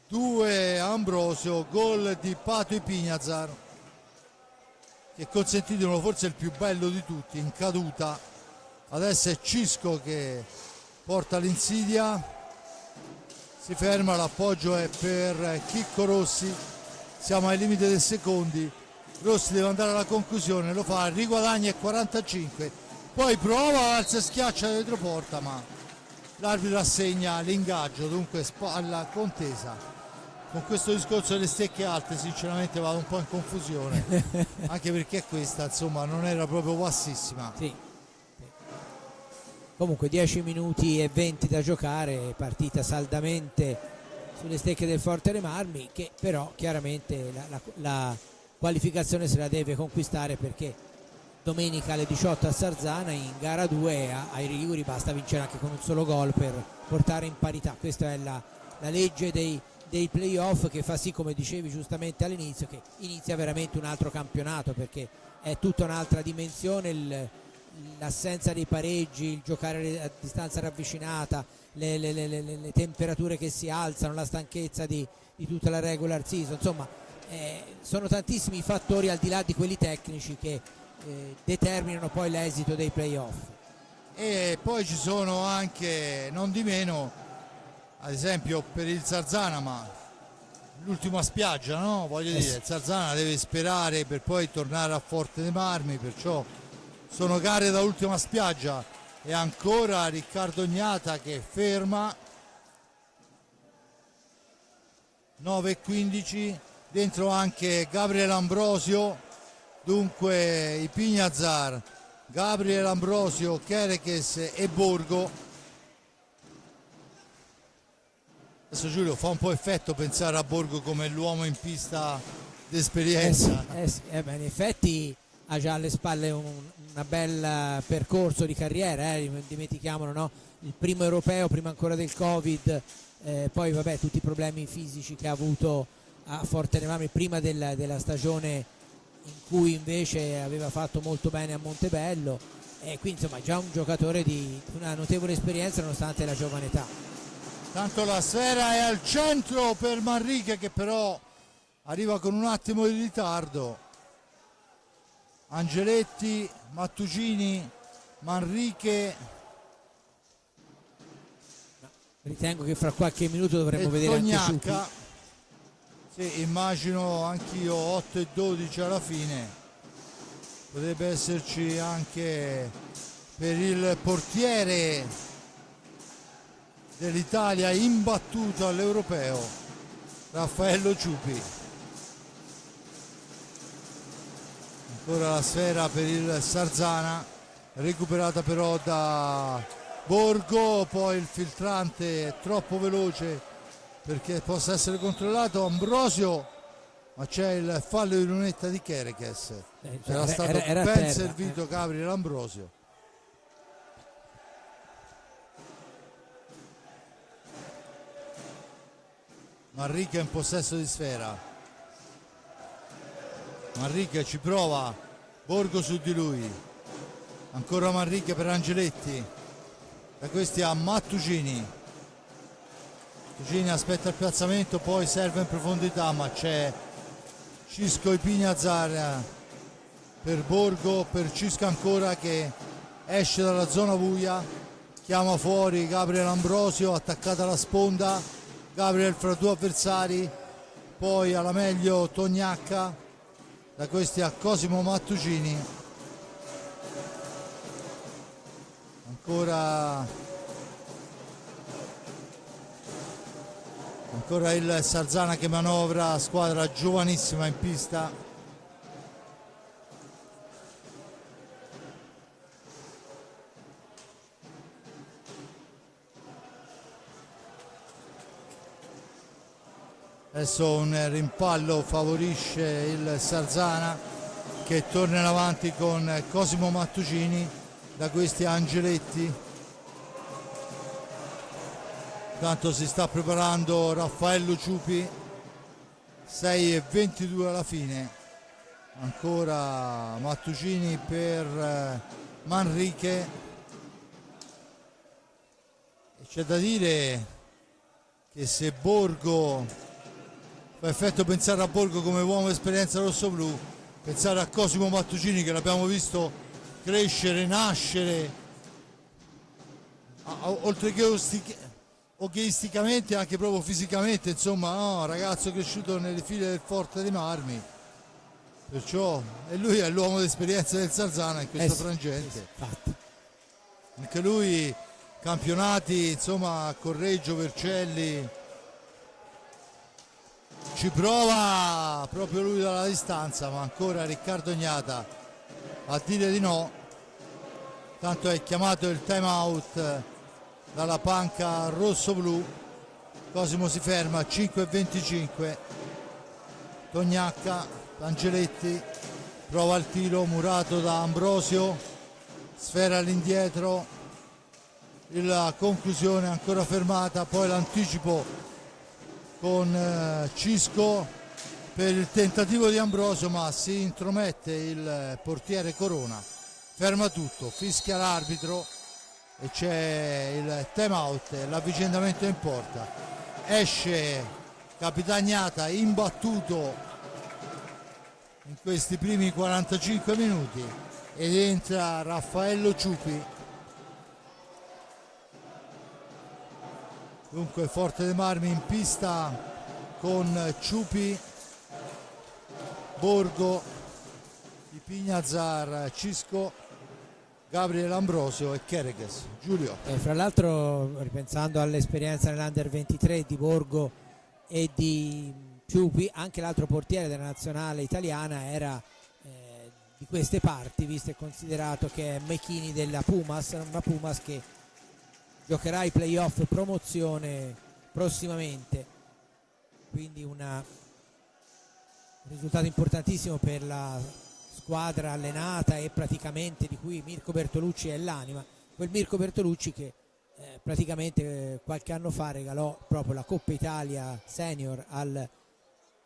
2 Ambrosio, gol di Pato Ipignazar, che consentitelo forse il più bello di tutti, in caduta. Adesso è Cisco che porta l'insidia, si ferma, l'appoggio è per Chicco Rossi, siamo ai limiti dei secondi, Rossi deve andare alla conclusione, lo fa, riguadagna 45, poi prova, alza e schiaccia dietro porta, ma l'arbitro assegna l'ingaggio, dunque alla contesa. Con questo discorso delle stecche alte sinceramente vado un po' in confusione, anche perché questa insomma non era proprio bassissima. Sì. Comunque 10 minuti e 20 da giocare, partita saldamente sulle stecche del Forte dei Marmi, che però chiaramente la qualificazione se la deve conquistare, perché domenica alle 18 a Sarzana in gara 2 ai rigori basta vincere anche con un solo gol per portare in parità. Questa è la legge dei playoff, che fa sì, come dicevi giustamente all'inizio, che inizia veramente un altro campionato, perché è tutta un'altra dimensione l'assenza dei pareggi, il giocare a distanza ravvicinata, le temperature che si alzano, la stanchezza di tutta la regular season, insomma sono tantissimi fattori al di là di quelli tecnici che determinano poi l'esito dei playoff. E poi ci sono anche, non di meno, ad esempio per il Sarzana, ma l'ultima spiaggia, no? Voglio dire, il Sarzana deve sperare per poi tornare a Forte dei Marmi, perciò sono gare da ultima spiaggia. E ancora Riccardo Gnata che ferma, 9:15, dentro anche Gabriele Ambrosio, dunque Ipignazar, Gabriele Ambrosio, Kerekes e Borgo. Adesso Giulio fa un po' effetto pensare a Borgo come l'uomo in pista d'esperienza. In effetti ha già alle spalle un bel percorso di carriera, dimentichiamolo, no? Il primo europeo prima ancora del Covid, poi vabbè tutti i problemi fisici che ha avuto a Forte dei Marmi prima della stagione in cui invece aveva fatto molto bene a Montebello, e quindi insomma già un giocatore di una notevole esperienza nonostante la giovane età. Tanto la sfera è al centro per Manrique, che però arriva con un attimo di ritardo. Angeletti, Mattucini, Manrique. Ritengo che fra qualche minuto dovremmo vedere Tognacca. anche Ciupi. Sì, immagino anch'io 8:12 alla fine. Potrebbe esserci anche per il portiere dell'Italia imbattuto all'europeo, Raffaello Ciupi. Ancora la sfera per il Sarzana, recuperata però da Borgo, poi il filtrante è troppo veloce perché possa essere controllato. Ambrosio, ma c'è il fallo di lunetta di Kerekes, era stato ben servito Gabriele Ambrosio. Manrique in possesso di sfera, Manrique ci prova, Borgo su di lui, ancora Manrique per Angeletti, da questi a Mattucini. Mattucini aspetta il piazzamento, poi serve in profondità, ma c'è Cisco Ipignazar per Borgo, per Cisco ancora che esce dalla zona buia, chiama fuori Gabriele Ambrosio, attaccata alla sponda, Gabriele fra due avversari, poi alla meglio Tognacca, da questi a Cosimo Mattucini. Ancora il Sarzana che manovra, squadra giovanissima in pista. Adesso un rimpallo favorisce il Sarzana, che torna in avanti con Cosimo Mattucini, da questi Angeletti. Tanto si sta preparando Raffaello Ciupi 6:22 alla fine, ancora Mattuccini per Manrique. E c'è da dire che se Borgo fa effetto pensare a Borgo come uomo esperienza rossoblu, pensare a Cosimo Mattuccini che l'abbiamo visto crescere, nascere, oltre che hockeyisticamente anche proprio fisicamente, insomma, no, ragazzo cresciuto nelle file del Forte dei Marmi, perciò e lui è l'uomo d'esperienza del Sarzana in questo frangente. Anche lui campionati, insomma, Correggio, Vercelli, ci prova proprio lui dalla distanza, ma ancora Riccardo Gnata a dire di no, tanto è chiamato il time out dalla panca rosso-blu. Cosimo si ferma, 5:25, Tognacca, Angeletti, prova il tiro murato da Ambrosio, sfera all'indietro, la conclusione ancora fermata, poi l'anticipo con Cisco per il tentativo di Ambrosio, ma si intromette il portiere Corona, ferma tutto, fischia l'arbitro e c'è il time out, l'avvicendamento in porta. Esce Capitagnata imbattuto in questi primi 45 minuti ed entra Raffaello Ciupi. Dunque Forte dei Marmi in pista con Ciupi, Borgo, Di Pignazar, Cisco, Gabriele Ambrosio e Kerekes. Giulio. Fra l'altro, ripensando all'esperienza nell'Under 23 di Borgo e di Ciupi, anche l'altro portiere della nazionale italiana era di queste parti, visto e considerato che è Mechini della Pumas, una Pumas che giocherà i playoff promozione prossimamente, quindi un risultato importantissimo per la squadra allenata e praticamente di cui Mirko Bertolucci è l'anima, quel Mirko Bertolucci che praticamente qualche anno fa regalò proprio la Coppa Italia Senior al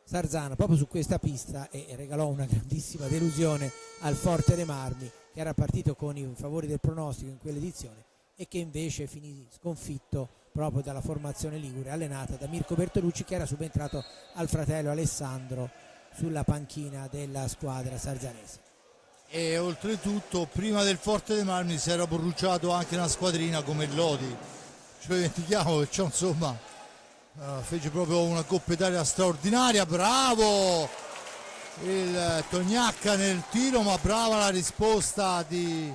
Sarzana proprio su questa pista e regalò una grandissima delusione al Forte dei Marmi, che era partito con i favori del pronostico in quell'edizione e che invece finì sconfitto proprio dalla formazione ligure allenata da Mirko Bertolucci, che era subentrato al fratello Alessandro sulla panchina della squadra sarzanese. E oltretutto prima del Forte dei Marmi si era bruciato anche una squadrina come Lodi, ci dimentichiamo, perciò insomma fece proprio una Coppa Italia straordinaria. Bravo il Tognacca nel tiro, ma brava la risposta di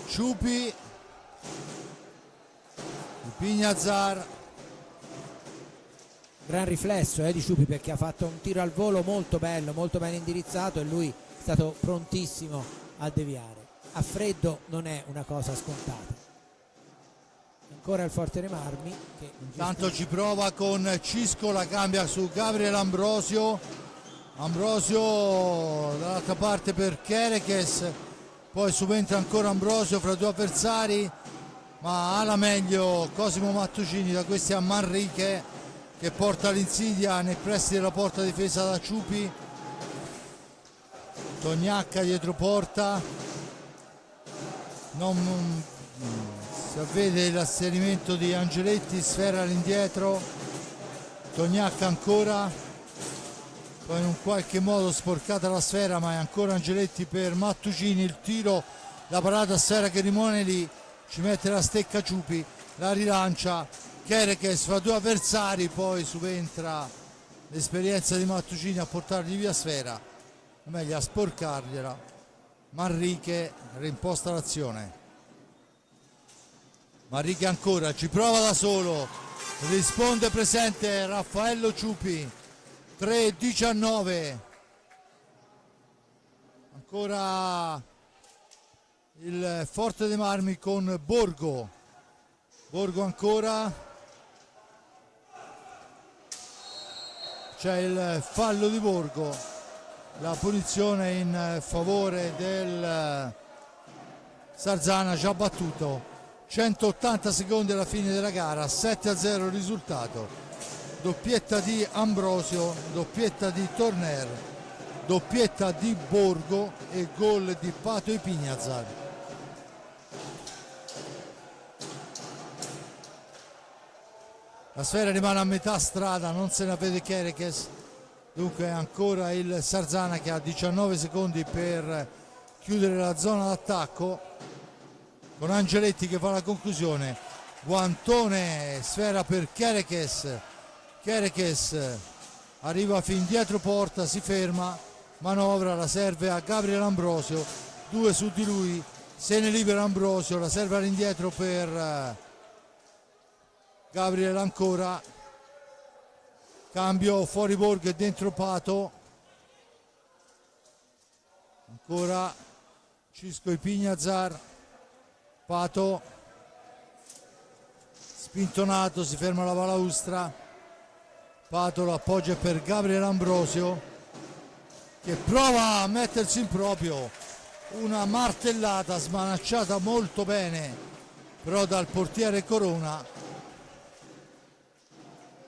Ciupi, di Pignazar. Gran riflesso di Ciupi, perché ha fatto un tiro al volo molto bello, molto ben indirizzato, e lui è stato prontissimo a deviare. A freddo non è una cosa scontata. Ancora il Forte dei Marmi che tanto ci prova con Cisco, la cambia su Gabriele Ambrosio, Ambrosio dall'altra parte per Kerekes, poi subentra ancora Ambrosio fra due avversari, ma ha la meglio Cosimo Mattuccini da questi a Manrique, che porta l'insidia nei pressi della porta difesa da Ciupi. Tognacca dietro porta, non si vede l'asserimento di Angeletti, sfera all'indietro, Tognacca ancora, poi in un qualche modo sporcata la sfera, ma è ancora Angeletti per Mattuccini, il tiro, la parata a sfera che rimane lì, ci mette la stecca Ciupi, la rilancia Kerekes fra due avversari, poi subentra l'esperienza di Mattuccini a portargli via sfera, o meglio a sporcargliela. Manrique rimposta l'azione, Manrique ancora, ci prova da solo, risponde presente Raffaello Ciupi, 3:19, ancora il Forte dei Marmi con Borgo ancora, c'è il fallo di Borgo, la punizione in favore del Sarzana, già battuto. 180 secondi alla fine della gara, 7-0 il risultato. doppietta di Ambrosio, doppietta di Torner, doppietta di Borgo e gol di Pato Ipignazar. La sfera rimane a metà strada, non se ne vede Kerekes, dunque ancora il Sarzana che ha 19 secondi per chiudere la zona d'attacco, con Angeletti che fa la conclusione. Guantone, sfera per Kerekes, Kerekes arriva fin dietro porta, si ferma, manovra, la serve a Gabriel Ambrosio, 2 su di lui, se ne libera Ambrosio, la serve all'indietro per Gabriel ancora, cambio fuori Borgo e dentro Pato, ancora Cisco Ipignazar, Pato spintonato, si ferma la balaustra, Pato lo appoggia per Gabriel Ambrosio che prova a mettersi in proprio, una martellata smanacciata molto bene però dal portiere Corona.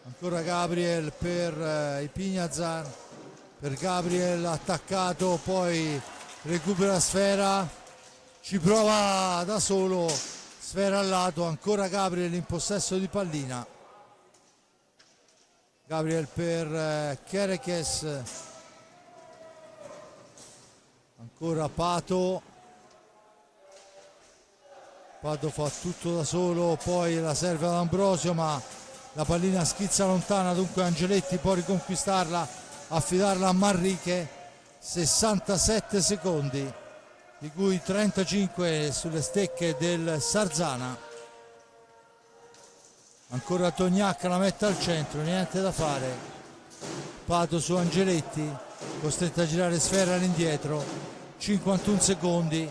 Ancora Gabriel per Ipignazar, per Gabriel attaccato, poi recupera la sfera, ci prova da solo, sfera al lato, ancora Gabriel in possesso di pallina. Gabriel per Kerekes, ancora Pato, Pato fa tutto da solo, poi la serve ad Ambrosio ma la pallina schizza lontana, dunque Angeletti può riconquistarla, affidarla a Manrique. 67 secondi di cui 35 sulle stecche del Sarzana. Ancora Tognac la mette al centro, niente da fare, Pato su Angeletti, costretto a girare sfera all'indietro, 51 secondi,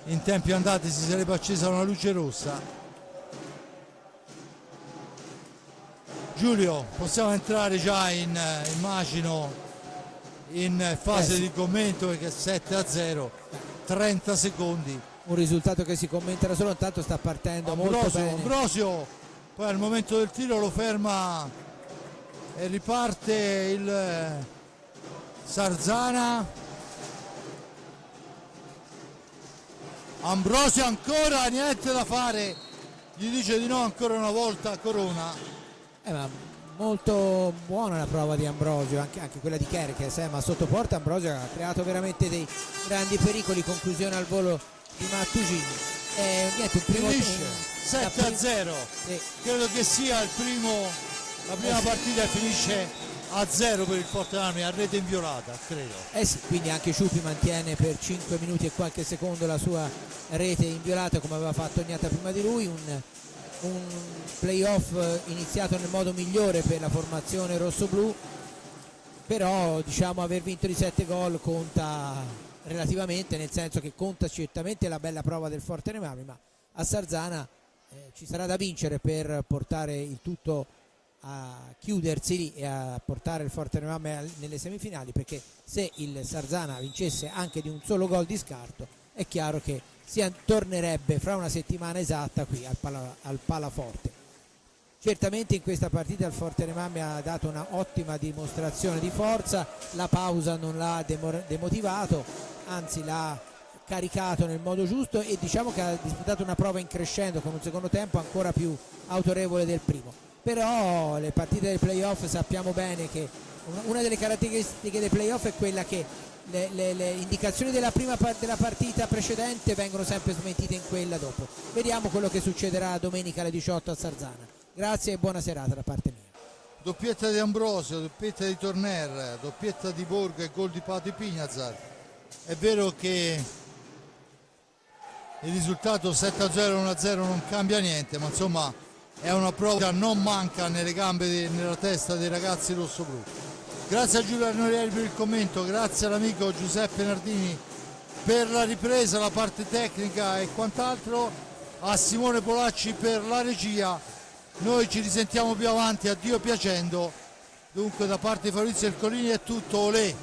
in tempi andati si sarebbe accesa una luce rossa. Giulio, possiamo entrare già immagino in fase sì, di commento, perché 7-0, 30 secondi. Un risultato che si commenterà solo, intanto sta partendo molto bene. Ambrosio, poi al momento del tiro lo ferma e riparte il Sarzana. Ambrosio ancora, niente da fare, gli dice di no ancora una volta Corona. Ma molto buona la prova di Ambrosio, anche quella di Kerekes, ma sotto porta Ambrosio ha creato veramente dei grandi pericoli. Conclusione al volo di Mattugini. Niente, un primo Finisce 7-0, sì. Credo che sia la prima partita finisce a 0 per il Forte dei Marmi, a rete inviolata, credo. Sì, quindi anche Ciupi mantiene per 5 minuti e qualche secondo la sua rete inviolata come aveva fatto Ognata prima di lui. Un playoff iniziato nel modo migliore per la formazione rossoblù, però diciamo aver vinto di 7 gol conta relativamente, nel senso che conta certamente la bella prova del Forte dei Marmi, ma a Sarzana ci sarà da vincere per portare il tutto a chiudersi lì e a portare il Forte dei Marmi nelle semifinali, perché se il Sarzana vincesse anche di un solo gol di scarto è chiaro che tornerebbe fra una settimana esatta qui al Palaforte. Certamente in questa partita il Forte dei Marmi ha dato una ottima dimostrazione di forza, la pausa non l'ha demotivato, anzi l'ha caricato nel modo giusto e diciamo che ha disputato una prova in crescendo con un secondo tempo ancora più autorevole del primo. Però le partite del playoff sappiamo bene che una delle caratteristiche dei playoff è quella che le indicazioni della partita precedente vengono sempre smentite in quella dopo. Vediamo quello che succederà domenica alle 18 a Sarzana. Grazie e buona serata da parte mia. Doppietta di Ambrosio, doppietta di Torner, doppietta di Borgo e gol di Pato Ipignazar. È vero che il risultato 7-0-1-0 non cambia niente, ma insomma è una prova che non manca nelle gambe nella testa dei ragazzi rossoblù. Grazie a Giulio Arnorieri per il commento, grazie all'amico Giuseppe Nardini per la ripresa, la parte tecnica e quant'altro, a Simone Polacci per la regia. Noi ci risentiamo più avanti, a Dio piacendo. Dunque da parte di Fabrizio Ercolini è tutto, olè!